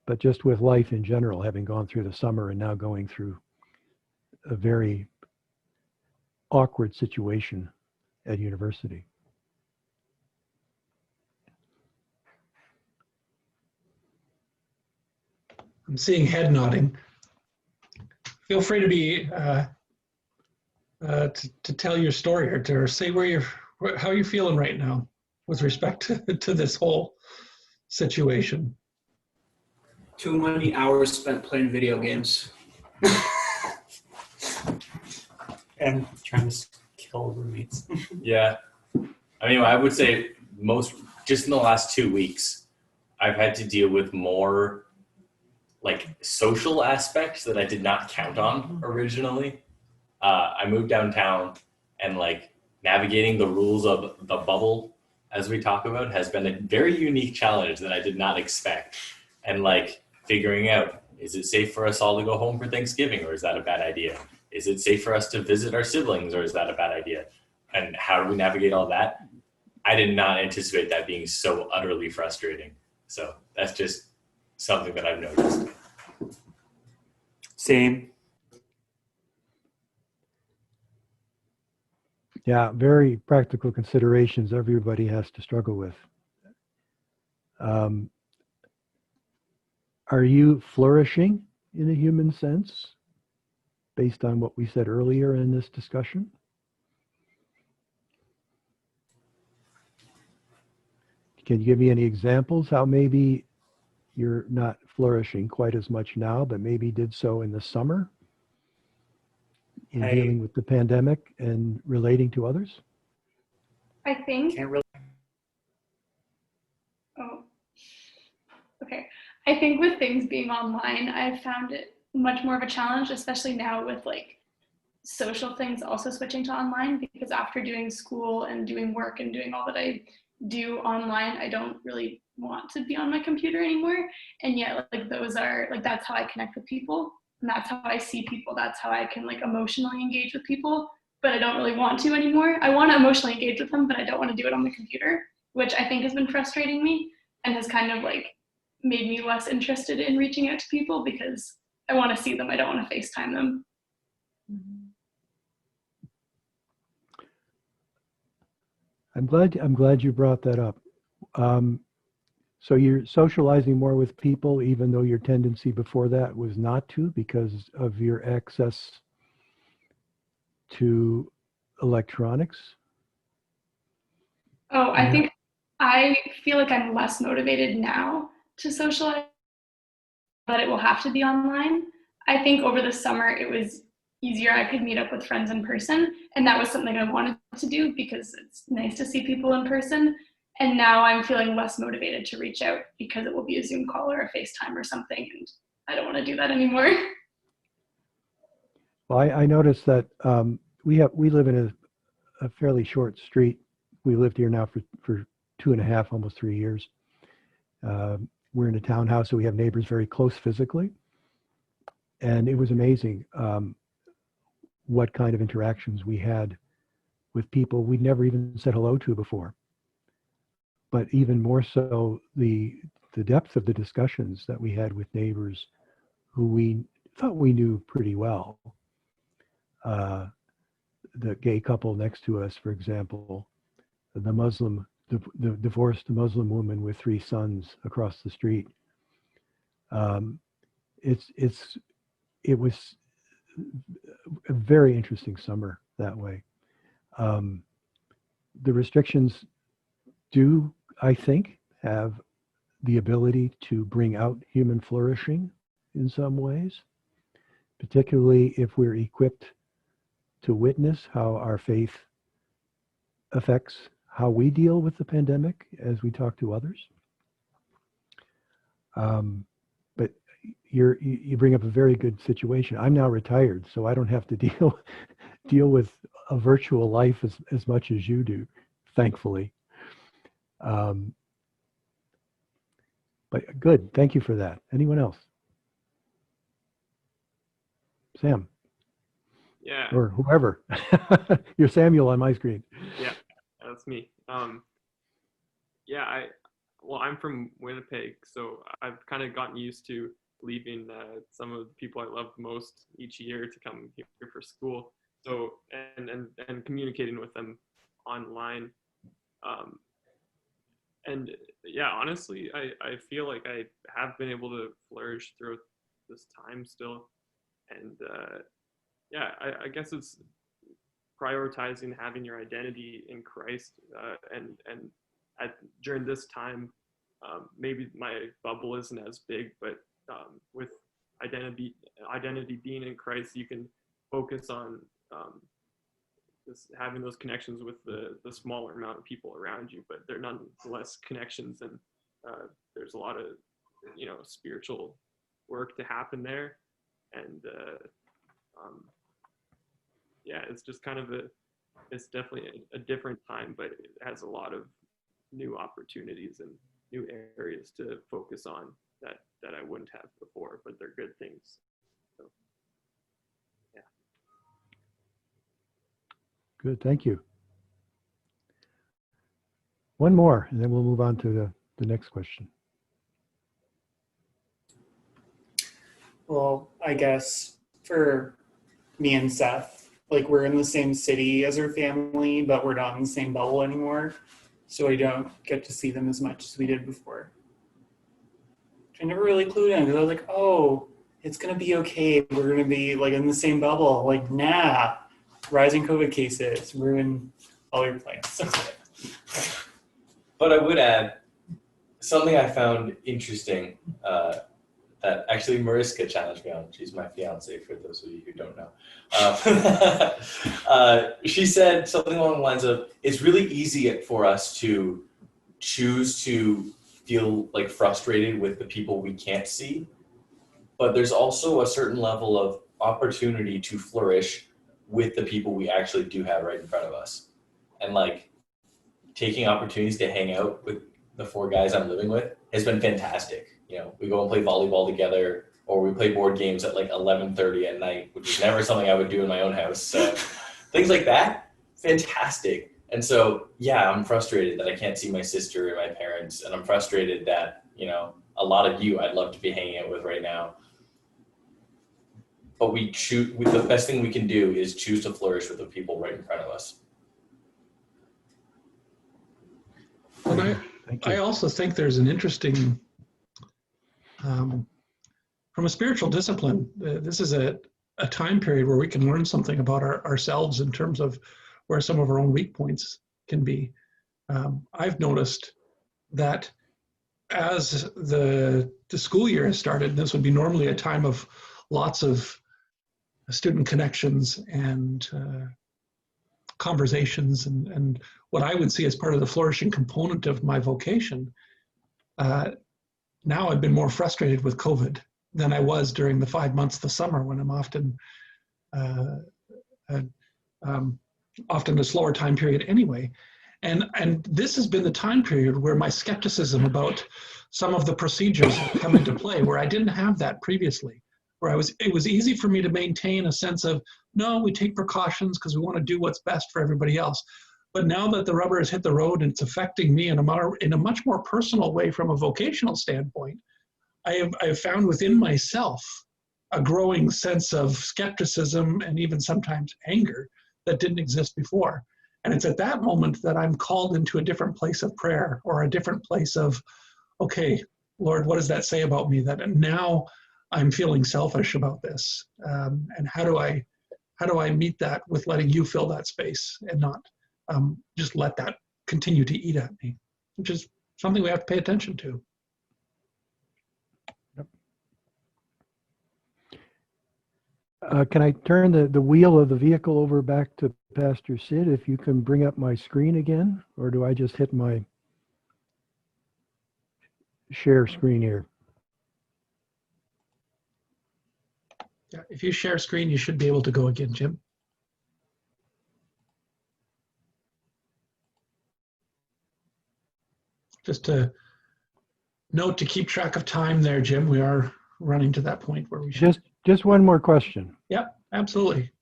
but just with life in general, having gone through the summer and now going through a very awkward situation at university. I'm seeing head nodding. Feel free to be to tell your story or to say how you're feeling right now with respect to this whole situation. Too many hours spent playing video games. And trying to kill roommates. Yeah. I mean, I would say just in the last 2 weeks, I've had to deal with more like social aspects that I did not count on originally. I moved downtown, and like navigating the rules of the bubble, as we talk about, has been a very unique challenge that I did not expect. And like figuring out, is it safe for us all to go home for Thanksgiving, or is that a bad idea? Is it safe for us to visit our siblings, or is that a bad idea? And how do we navigate all that? I did not anticipate that being so utterly frustrating. So that's just something that I've noticed. Same. Yeah, very practical considerations everybody has to struggle with. Are you flourishing in a human sense, based on what we said earlier in this discussion? Can you give me any examples how maybe you're not flourishing quite as much now, but maybe did so in the summer in dealing with the pandemic and relating to others? I think. Can't really. Oh, okay. I think with things being online, I've found it much more of a challenge, especially now with like social things also switching to online, because after doing school and doing work and doing all that I do online, I don't really want to be on my computer anymore. And yet like those are like, that's how I connect with people, and that's how I see people. That's how I can like emotionally engage with people, but I don't really want to anymore. I want to emotionally engage with them, but I don't want to do it on the computer, which I think has been frustrating me and has kind of like made me less interested in reaching out to people because I want to see them. I don't want to FaceTime them. I'm glad you brought that up. So you're socializing more with people, even though your tendency before that was not to, because of your access to electronics? Oh, I think I feel like I'm less motivated now to socialize, but it will have to be online. I think over the summer it was easier. I could meet up with friends in person, and that was something I wanted to do because it's nice to see people in person. And now I'm feeling less motivated to reach out because it will be a Zoom call or a FaceTime or something, and I don't want to do that anymore. Well, I noticed that we live in a fairly short street. We lived here now for 2.5, almost 3 years. We're in a townhouse, so we have neighbors very close physically. And it was amazing what kind of interactions we had with people we'd never even said hello to before. But even more so, the depth of the discussions that we had with neighbors who we thought we knew pretty well. The gay couple next to us, for example, the divorced Muslim woman with 3 sons across the street. It was a very interesting summer that way. The restrictions do, I think, have the ability to bring out human flourishing in some ways, particularly if we're equipped to witness how our faith affects how we deal with the pandemic as we talk to others. But you bring up a very good situation. I'm now retired, so I don't have to deal with a virtual life as much as you do, thankfully. But good, thank you for that. Anyone else? Sam? Yeah. Or whoever. You're Samuel on my screen. Yeah, that's me. Well, I'm from Winnipeg, so I've kind of gotten used to leaving some of the people I love most each year to come here for school. So and communicating with them online. And yeah, honestly, I feel like I have been able to flourish throughout this time still. And yeah, I guess it's prioritizing having your identity in Christ, and during this time, maybe my bubble isn't as big, but with identity being in Christ, you can focus on just having those connections with the smaller amount of people around you, but they're nonetheless connections, and there's a lot of spiritual work to happen there, and yeah, it's just kind of it's definitely a different time, but it has a lot of new opportunities and new areas to focus on that I wouldn't have before, but they're good things. So, yeah. Good, thank you. One more, and then we'll move on to the next question. Well, I guess for me and Seth, like we're in the same city as our family, but we're not in the same bubble anymore. So we don't get to see them as much as we did before. I never really clued in because I was like, oh, it's going to be okay. We're going to be like in the same bubble. Like, nah, rising COVID cases ruin all your plans. But I would add something I found interesting that actually Mariska challenged me on. She's my fiance, for those of you who don't know. She said something along the lines of, it's really easy for us to choose to feel like frustrated with the people we can't see, but there's also a certain level of opportunity to flourish with the people we actually do have right in front of us. And like taking opportunities to hang out with the 4 guys I'm living with has been fantastic. You know, we go and play volleyball together, or we play board games at like 11:30 at night, which is never something I would do in my own house. So things like that, fantastic. And so, yeah, I'm frustrated that I can't see my sister and my parents, and I'm frustrated that, you know, a lot of you I'd love to be hanging out with right now. But the best thing we can do is choose to flourish with the people right in front of us. And I also think there's an interesting, from a spiritual discipline, this is a time period where we can learn something about ourselves in terms of where some of our own weak points can be. I've noticed that as the school year has started, this would be normally a time of lots of student connections and conversations and what I would see as part of the flourishing component of my vocation. Now I've been more frustrated with COVID than I was during the 5 months of the summer, when I'm often a slower time period anyway. And this has been the time period where my skepticism about some of the procedures have come into play, where I didn't have that previously, where it was easy for me to maintain a sense of, no, we take precautions because we want to do what's best for everybody else. But now that the rubber has hit the road and it's affecting me in a much more personal way from a vocational standpoint, I have found within myself a growing sense of skepticism and even sometimes anger that didn't exist before. And it's at that moment that I'm called into a different place of prayer, or a different place of, okay, Lord, what does that say about me? That now I'm feeling selfish about this. And how do I meet that with letting you fill that space and not just let that continue to eat at me, which is something we have to pay attention to. Can I turn the wheel of the vehicle over back to Pastor Sid? If you can bring up my screen again, or do I just hit my share screen here? Yeah, if you share screen, you should be able to go again, Jim. Just a note to keep track of time there, Jim. We are running to that point where we should. Just one more question. Yep, absolutely.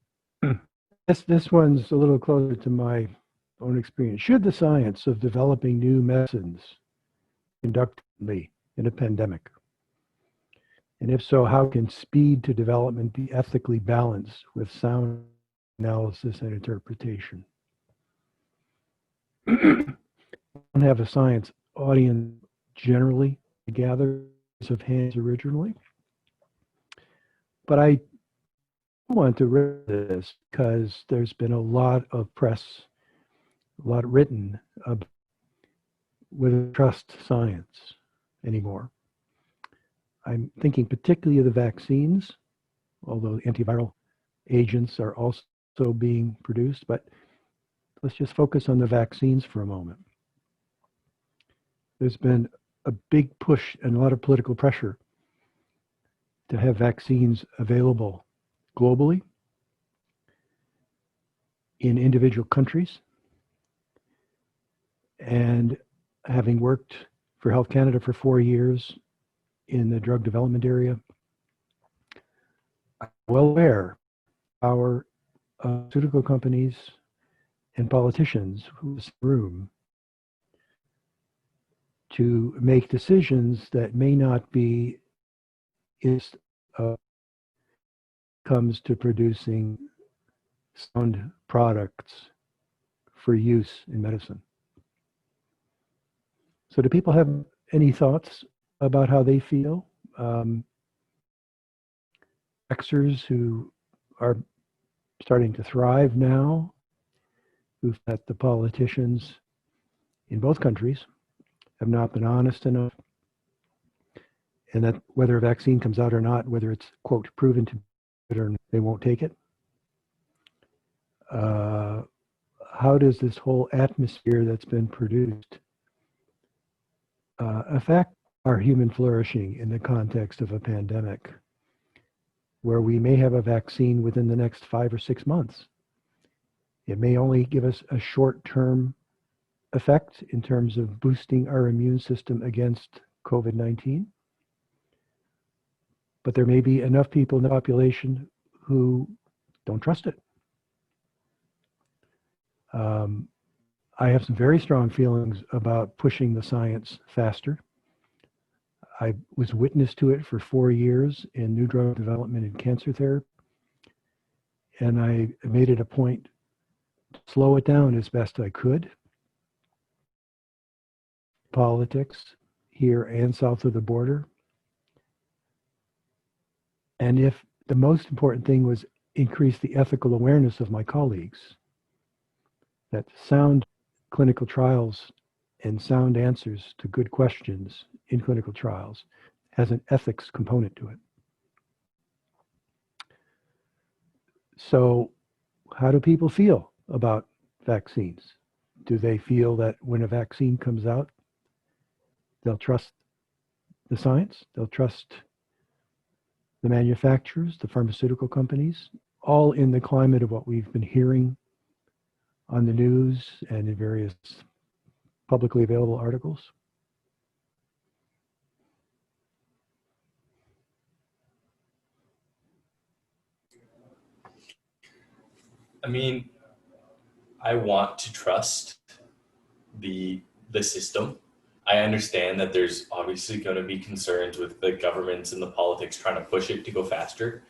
This one's a little closer to my own experience. Should the science of developing new medicines conduct me in a pandemic? And if so, how can speed to development be ethically balanced with sound analysis and interpretation? I don't have a science audience generally gather of hands originally, but I want to read this because there's been a lot of press, a lot written about whether to trust science anymore. I'm thinking particularly of the vaccines, although antiviral agents are also being produced, but let's just focus on the vaccines for a moment. There's been a big push and a lot of political pressure to have vaccines available globally in individual countries. And having worked for Health Canada for 4 years in the drug development area, I'm well aware our pharmaceutical companies and politicians who in this room to make decisions that may not be is comes to producing sound products for use in medicine. So do people have any thoughts about how they feel? Vaxxers who are starting to thrive now, who've met the politicians in both countries, have not been honest enough, and that whether a vaccine comes out or not, whether it's, quote, proven to be good or not, they won't take it. How does this whole atmosphere that's been produced affect our human flourishing in the context of a pandemic, where we may have a vaccine within the next 5 or 6 months? It may only give us a short-term effect in terms of boosting our immune system against COVID-19. But there may be enough people in the population who don't trust it. I have some very strong feelings about pushing the science faster. I was witness to it for 4 years in new drug development and cancer therapy. And I made it a point to slow it down as best I could. Politics here and south of the border. And if the most important thing was increase the ethical awareness of my colleagues, that sound clinical trials and sound answers to good questions in clinical trials has an ethics component to it. So how do people feel about vaccines? Do they feel that when a vaccine comes out, they'll trust the science, they'll trust the manufacturers, the pharmaceutical companies, all in the climate of what we've been hearing on the news and in various publicly available articles? I mean, I want to trust the system. I understand that there's obviously going to be concerns with the governments and the politics trying to push it to go faster.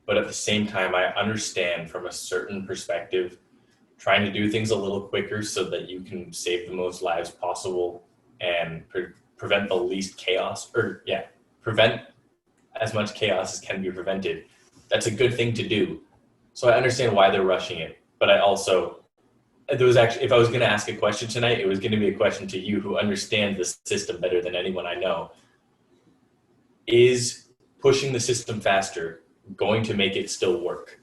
But at the same time, I understand from a certain perspective, trying to do things a little quicker so that you can save the most lives possible and prevent the least chaos, or prevent as much chaos as can be prevented. That's a good thing to do. So I understand why they're rushing it, but I also, there was actually, if I was going to ask a question tonight, it was going to be a question to you who understands the system better than anyone I know. Is pushing the system faster going to make it still work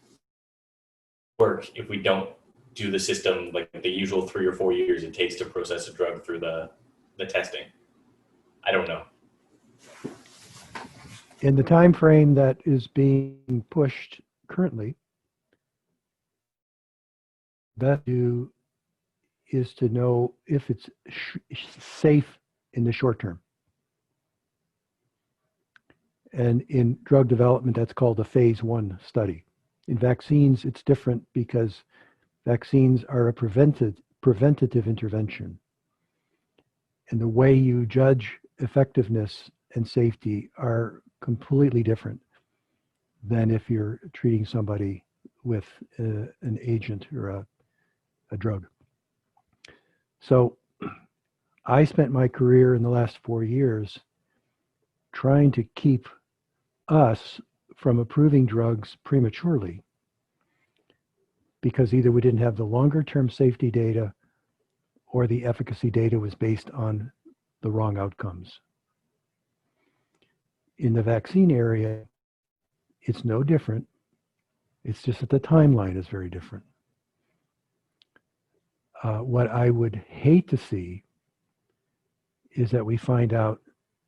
if we don't do the system like the usual 3 or 4 years it takes to process a drug through the testing? I don't know. In the time frame that is being pushed currently, that is to know if it's safe in the short term. And in drug development, that's called a phase 1 study. In vaccines, it's different because vaccines are a preventative preventative intervention. And the way you judge effectiveness and safety are completely different than if you're treating somebody with an agent or a drug. So I spent my career in the last 4 years trying to keep us from approving drugs prematurely, because either we didn't have the longer term safety data or the efficacy data was based on the wrong outcomes. In the vaccine area, it's no different. It's just that the timeline is very different. What I would hate to see is that we find out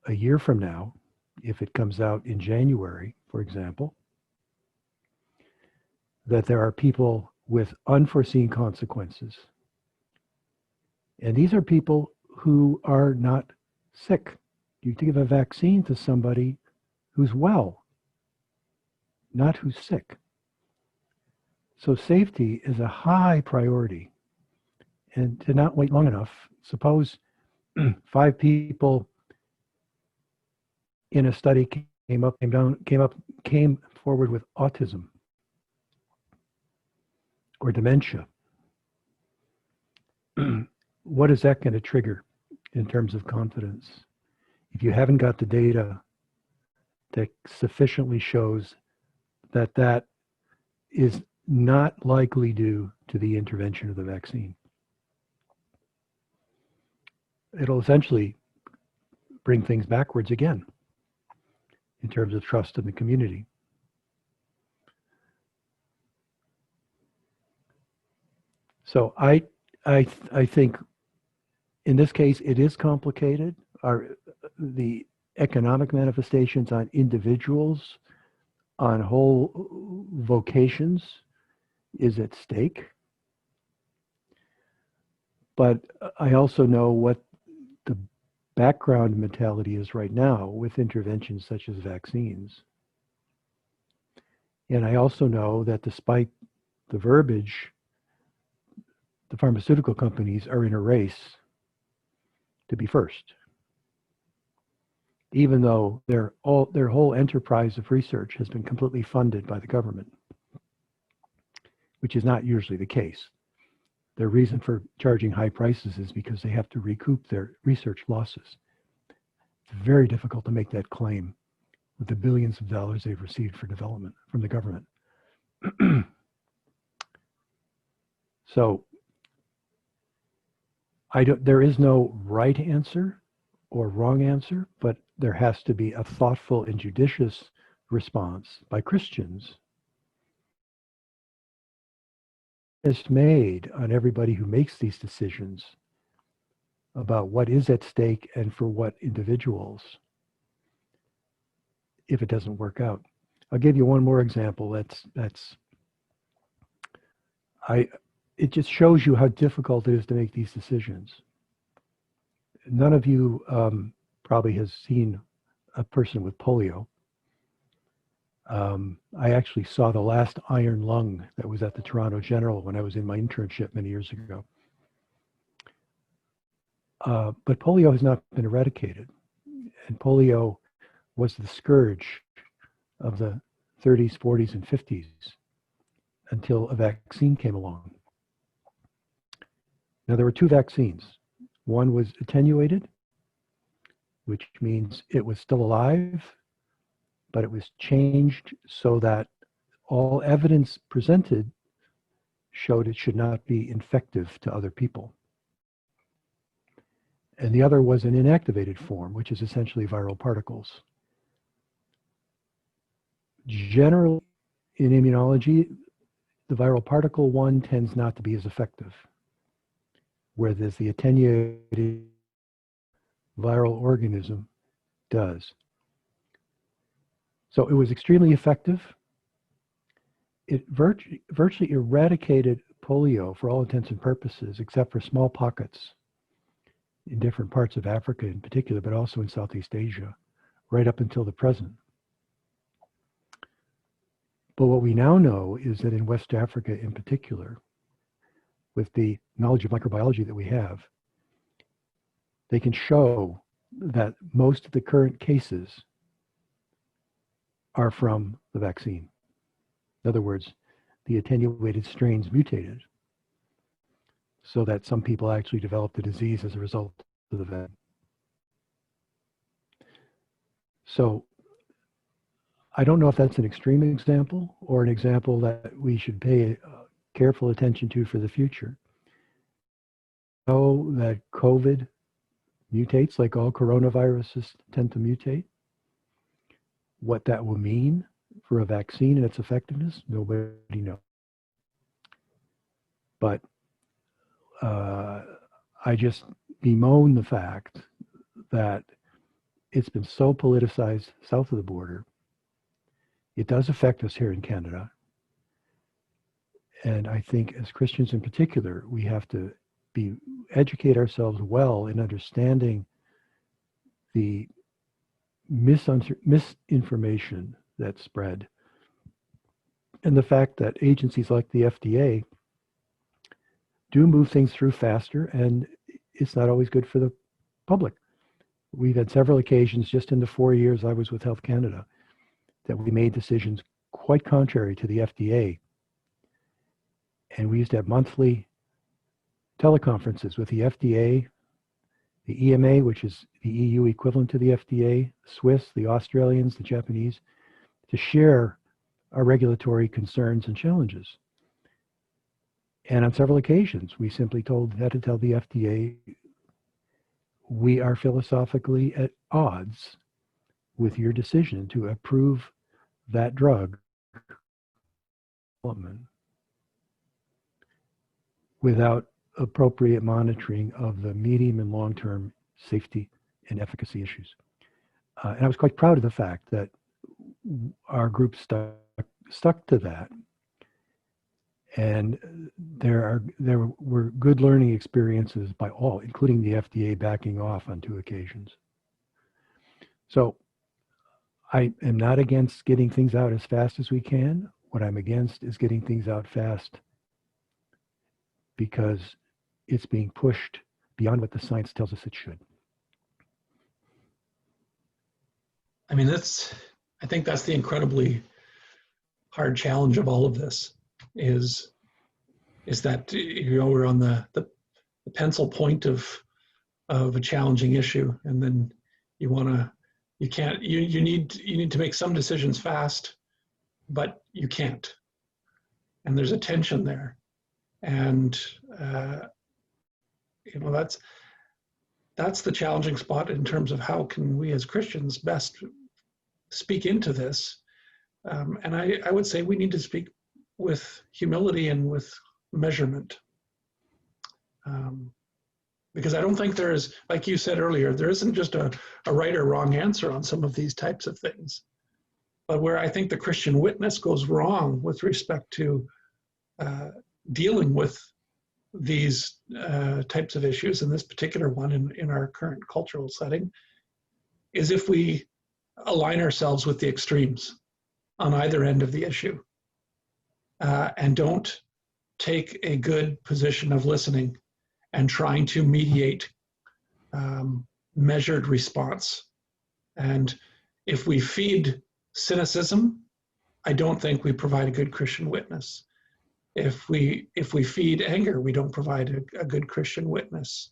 a year from now, if it comes out in January, for example, that there are people with unforeseen consequences. And these are people who are not sick. You give a vaccine to somebody who's well, not who's sick. So safety is a high priority. And to not wait long enough, suppose 5 people in a study came forward with autism or dementia. What is that going to trigger in terms of confidence? If you haven't got the data that sufficiently shows that that is not likely due to the intervention of the vaccine, it'll essentially bring things backwards again in terms of trust in the community. So I think in this case it is complicated. The economic manifestations on individuals, on whole vocations, is at stake. But I also know what the background mentality is right now with interventions such as vaccines. And I also know that despite the verbiage, the pharmaceutical companies are in a race to be first, even though their whole enterprise of research has been completely funded by the government, which is not usually the case. Their reason for charging high prices is because they have to recoup their research losses. It's very difficult to make that claim with the billions of dollars they've received for development from the government. So there is no right answer or wrong answer, but there has to be a thoughtful and judicious response by Christians is made on everybody who makes these decisions about what is at stake and for what individuals if it doesn't work out. I'll give you one more example. It just shows you how difficult it is to make these decisions. None of you probably has seen a person with polio. I actually saw the last iron lung that was at the Toronto General when I was in my internship many years ago. But polio has not been eradicated. And polio was the scourge of the 30s, 40s, and 50s until a vaccine came along. Now, there were 2 vaccines. One was attenuated, which means it was still alive, but it was changed so that all evidence presented showed it should not be infective to other people. And the other was an inactivated form, which is essentially viral particles. Generally, in immunology, the viral particle one tends not to be as effective, whereas the attenuated viral organism does. So it was extremely effective. It virtually eradicated polio for all intents and purposes, except for small pockets in different parts of Africa in particular, but also in Southeast Asia, right up until the present. But what we now know is that in West Africa in particular, with the knowledge of microbiology that we have, they can show that most of the current cases are from the vaccine. In other words, the attenuated strains mutated so that some people actually developed the disease as a result of the vaccine. So I don't know if that's an extreme example or an example that we should pay careful attention to for the future. We know that COVID mutates like all coronaviruses tend to mutate. What that will mean for a vaccine and its effectiveness, nobody knows. But I just bemoan the fact that it's been so politicized south of the border. It does affect us here in Canada. And I think as Christians in particular, we have to educate ourselves well in understanding the misinformation that's spread, and the fact that agencies like the FDA do move things through faster, and it's not always good for the public. We've had several occasions just in the 4 years I was with Health Canada that we made decisions quite contrary to the FDA. And we used to have monthly teleconferences with the FDA, the EMA, which is the EU equivalent to the FDA, Swiss, the Australians, the Japanese, to share our regulatory concerns and challenges. And on several occasions, we simply had to tell the FDA, we are philosophically at odds with your decision to approve that drug development without appropriate monitoring of the medium and long-term safety and efficacy issues. And I was quite proud of the fact that our group stuck to that. And there were good learning experiences by all, including the FDA backing off on 2 occasions. So I am not against getting things out as fast as we can. What I'm against is getting things out fast because it's being pushed beyond what the science tells us it should. I mean, I think that's the incredibly hard challenge of all of this is that, we're on the pencil point of a challenging issue, and then you need to make some decisions fast, but you can't. And there's a tension there. And that's the challenging spot in terms of how can we as Christians best speak into this. And I would say we need to speak with humility and with measurement. Because I don't think there's, like you said earlier, there isn't just a right or wrong answer on some of these types of things. But where I think the Christian witness goes wrong with respect to dealing with these types of issues, and this particular one in our current cultural setting, is if we align ourselves with the extremes on either end of the issue and don't take a good position of listening and trying to mediate measured response. And if we feed cynicism, I don't think we provide a good Christian witness. If we feed anger, we don't provide a good Christian witness.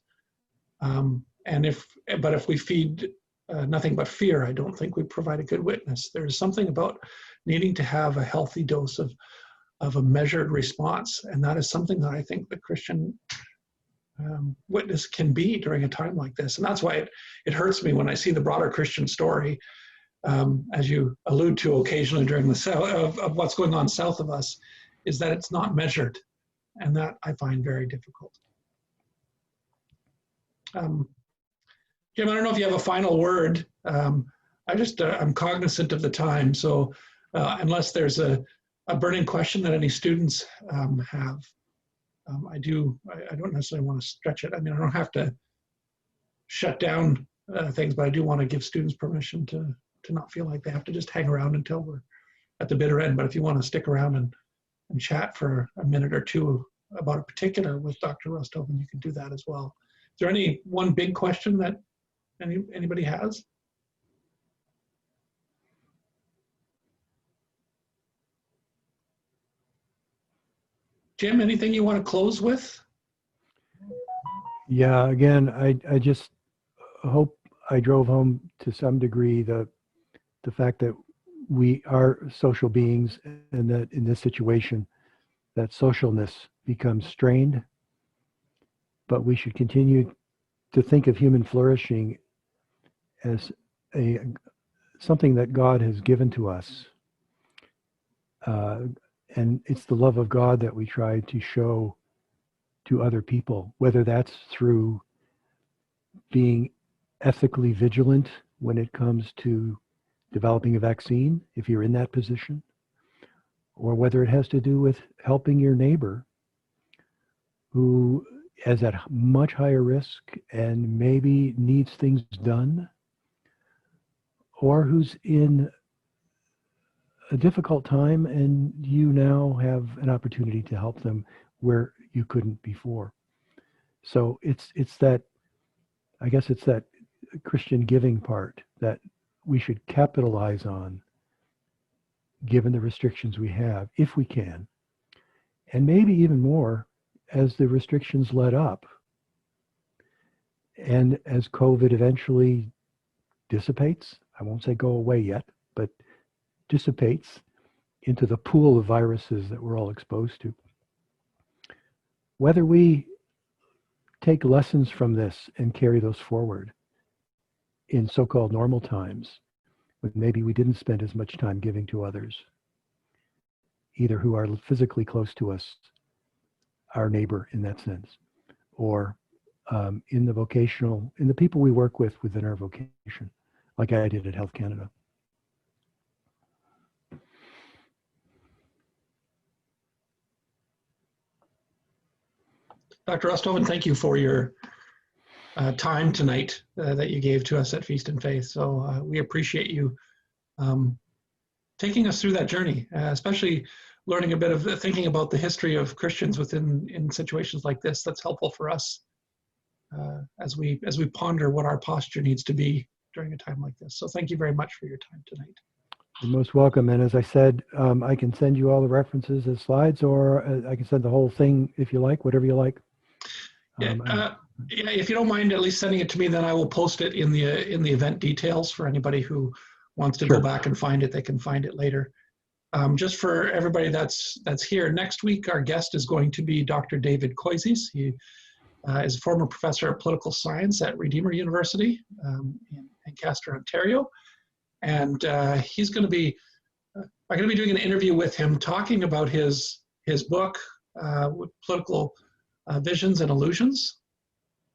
But if we feed nothing but fear, I don't think we provide a good witness. There's something about needing to have a healthy dose of a measured response, and that is something that I think the Christian witness can be during a time like this. And that's why it hurts me when I see the broader Christian story, as you allude to occasionally during of what's going on south of us, is that it's not measured, and that I find very difficult. Jim, I don't know if you have a final word. I'm cognizant of the time, so unless there's a burning question that any students have, I don't necessarily want to stretch it. I mean, I don't have to shut down things, but I do want to give students permission to not feel like they have to just hang around until we're at the bitter end. But if you want to stick around and chat for a minute or two, about a particular with Dr. Rusthoven, you can do that as well. Is there any one big question that anybody has? Jim, anything you want to close with? Yeah, again, I just hope I drove home to some degree the fact that we are social beings, and that in this situation, that socialness becomes strained, but we should continue to think of human flourishing as something that God has given to us. And it's the love of God that we try to show to other people, whether that's through being ethically vigilant when it comes to developing a vaccine, if you're in that position, or whether it has to do with helping your neighbor who is at much higher risk and maybe needs things done, or who's in a difficult time and you now have an opportunity to help them where you couldn't before. So it's that, I guess it's that Christian giving part that we should capitalize on, given the restrictions we have, if we can, and maybe even more as the restrictions let up and as COVID eventually dissipates. I won't say go away yet, but dissipates into the pool of viruses that we're all exposed to. Whether we take lessons from this and carry those forward in so-called normal times, when maybe we didn't spend as much time giving to others, either who are physically close to us, our neighbor in that sense, or in the people we work with within our vocation, like I did at Health Canada. Dr. Rusthoven, thank you for your time tonight that you gave to us at Feast and Faith. So we appreciate you taking us through that journey, especially learning a bit of thinking about the history of Christians in situations like this. That's helpful for us as we ponder what our posture needs to be during a time like this. So thank you very much for your time tonight. You're most welcome. And as I said, I can send you all the references as slides, or I can send the whole thing if you like, whatever you like. Yeah, if you don't mind at least sending it to me, then I will post it in the event details for anybody who wants to Sure. go back and find it. They can find it later. Just for everybody that's here, next week our guest is going to be Dr. David Koizes. He is a former professor of political science at Redeemer University in Ancaster, Ontario, and he's going to be. I'm going to be doing an interview with him, talking about his book, Political Visions and Illusions.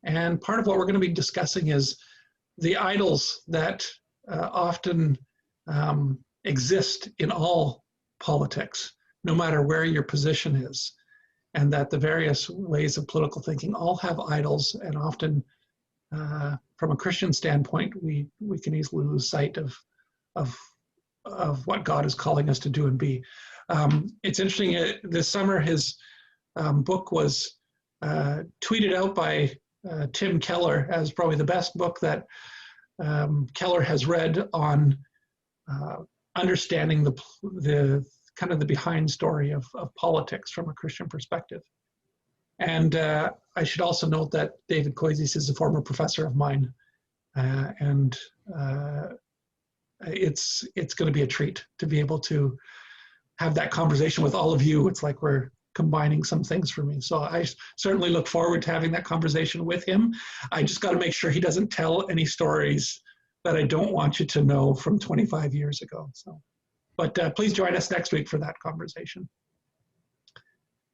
And part of what we're going to be discussing is the idols that often exist in all politics, no matter where your position is, and that the various ways of political thinking all have idols, and often from a Christian standpoint, we can easily lose sight of what God is calling us to do and be. It's interesting, this summer his book was tweeted out by Tim Keller as probably the best book that Keller has read on understanding the kind of the behind story of politics from a Christian perspective. And I should also note that David Koizes is a former professor of mine, and it's going to be a treat to be able to have that conversation with all of you. It's like we're combining some things for me. So I certainly look forward to having that conversation with him. I just got to make sure he doesn't tell any stories that I don't want you to know from 25 years ago. So, but please join us next week for that conversation.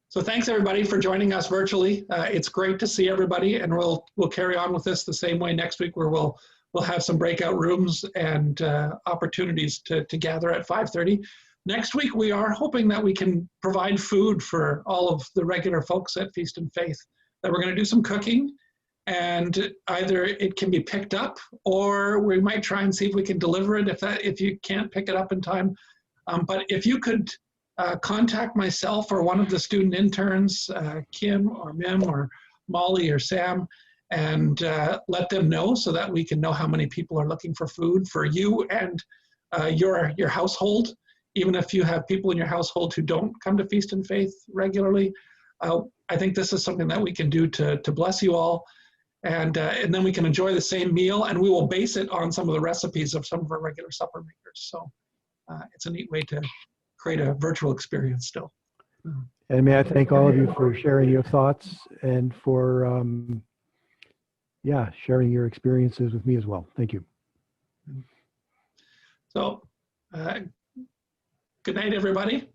So thanks everybody for joining us virtually. It's great to see everybody, and we'll carry on with this the same way next week, where we'll have some breakout rooms and opportunities to gather at 5:30. Next week, we are hoping that we can provide food for all of the regular folks at Feast and Faith, that we're going to do some cooking, and either it can be picked up, or we might try and see if we can deliver it if you can't pick it up in time. But if you could contact myself or one of the student interns, Kim or Mim or Molly or Sam, and let them know so that we can know how many people are looking for food for you and your household. Even if you have people in your household who don't come to Feast and Faith regularly, I think this is something that we can do to bless you all. And then we can enjoy the same meal, and we will base it on some of the recipes of some of our regular supper makers. So it's a neat way to create a virtual experience still. And may I thank all of you for sharing your thoughts and for, sharing your experiences with me as well. Thank you. So good night, everybody.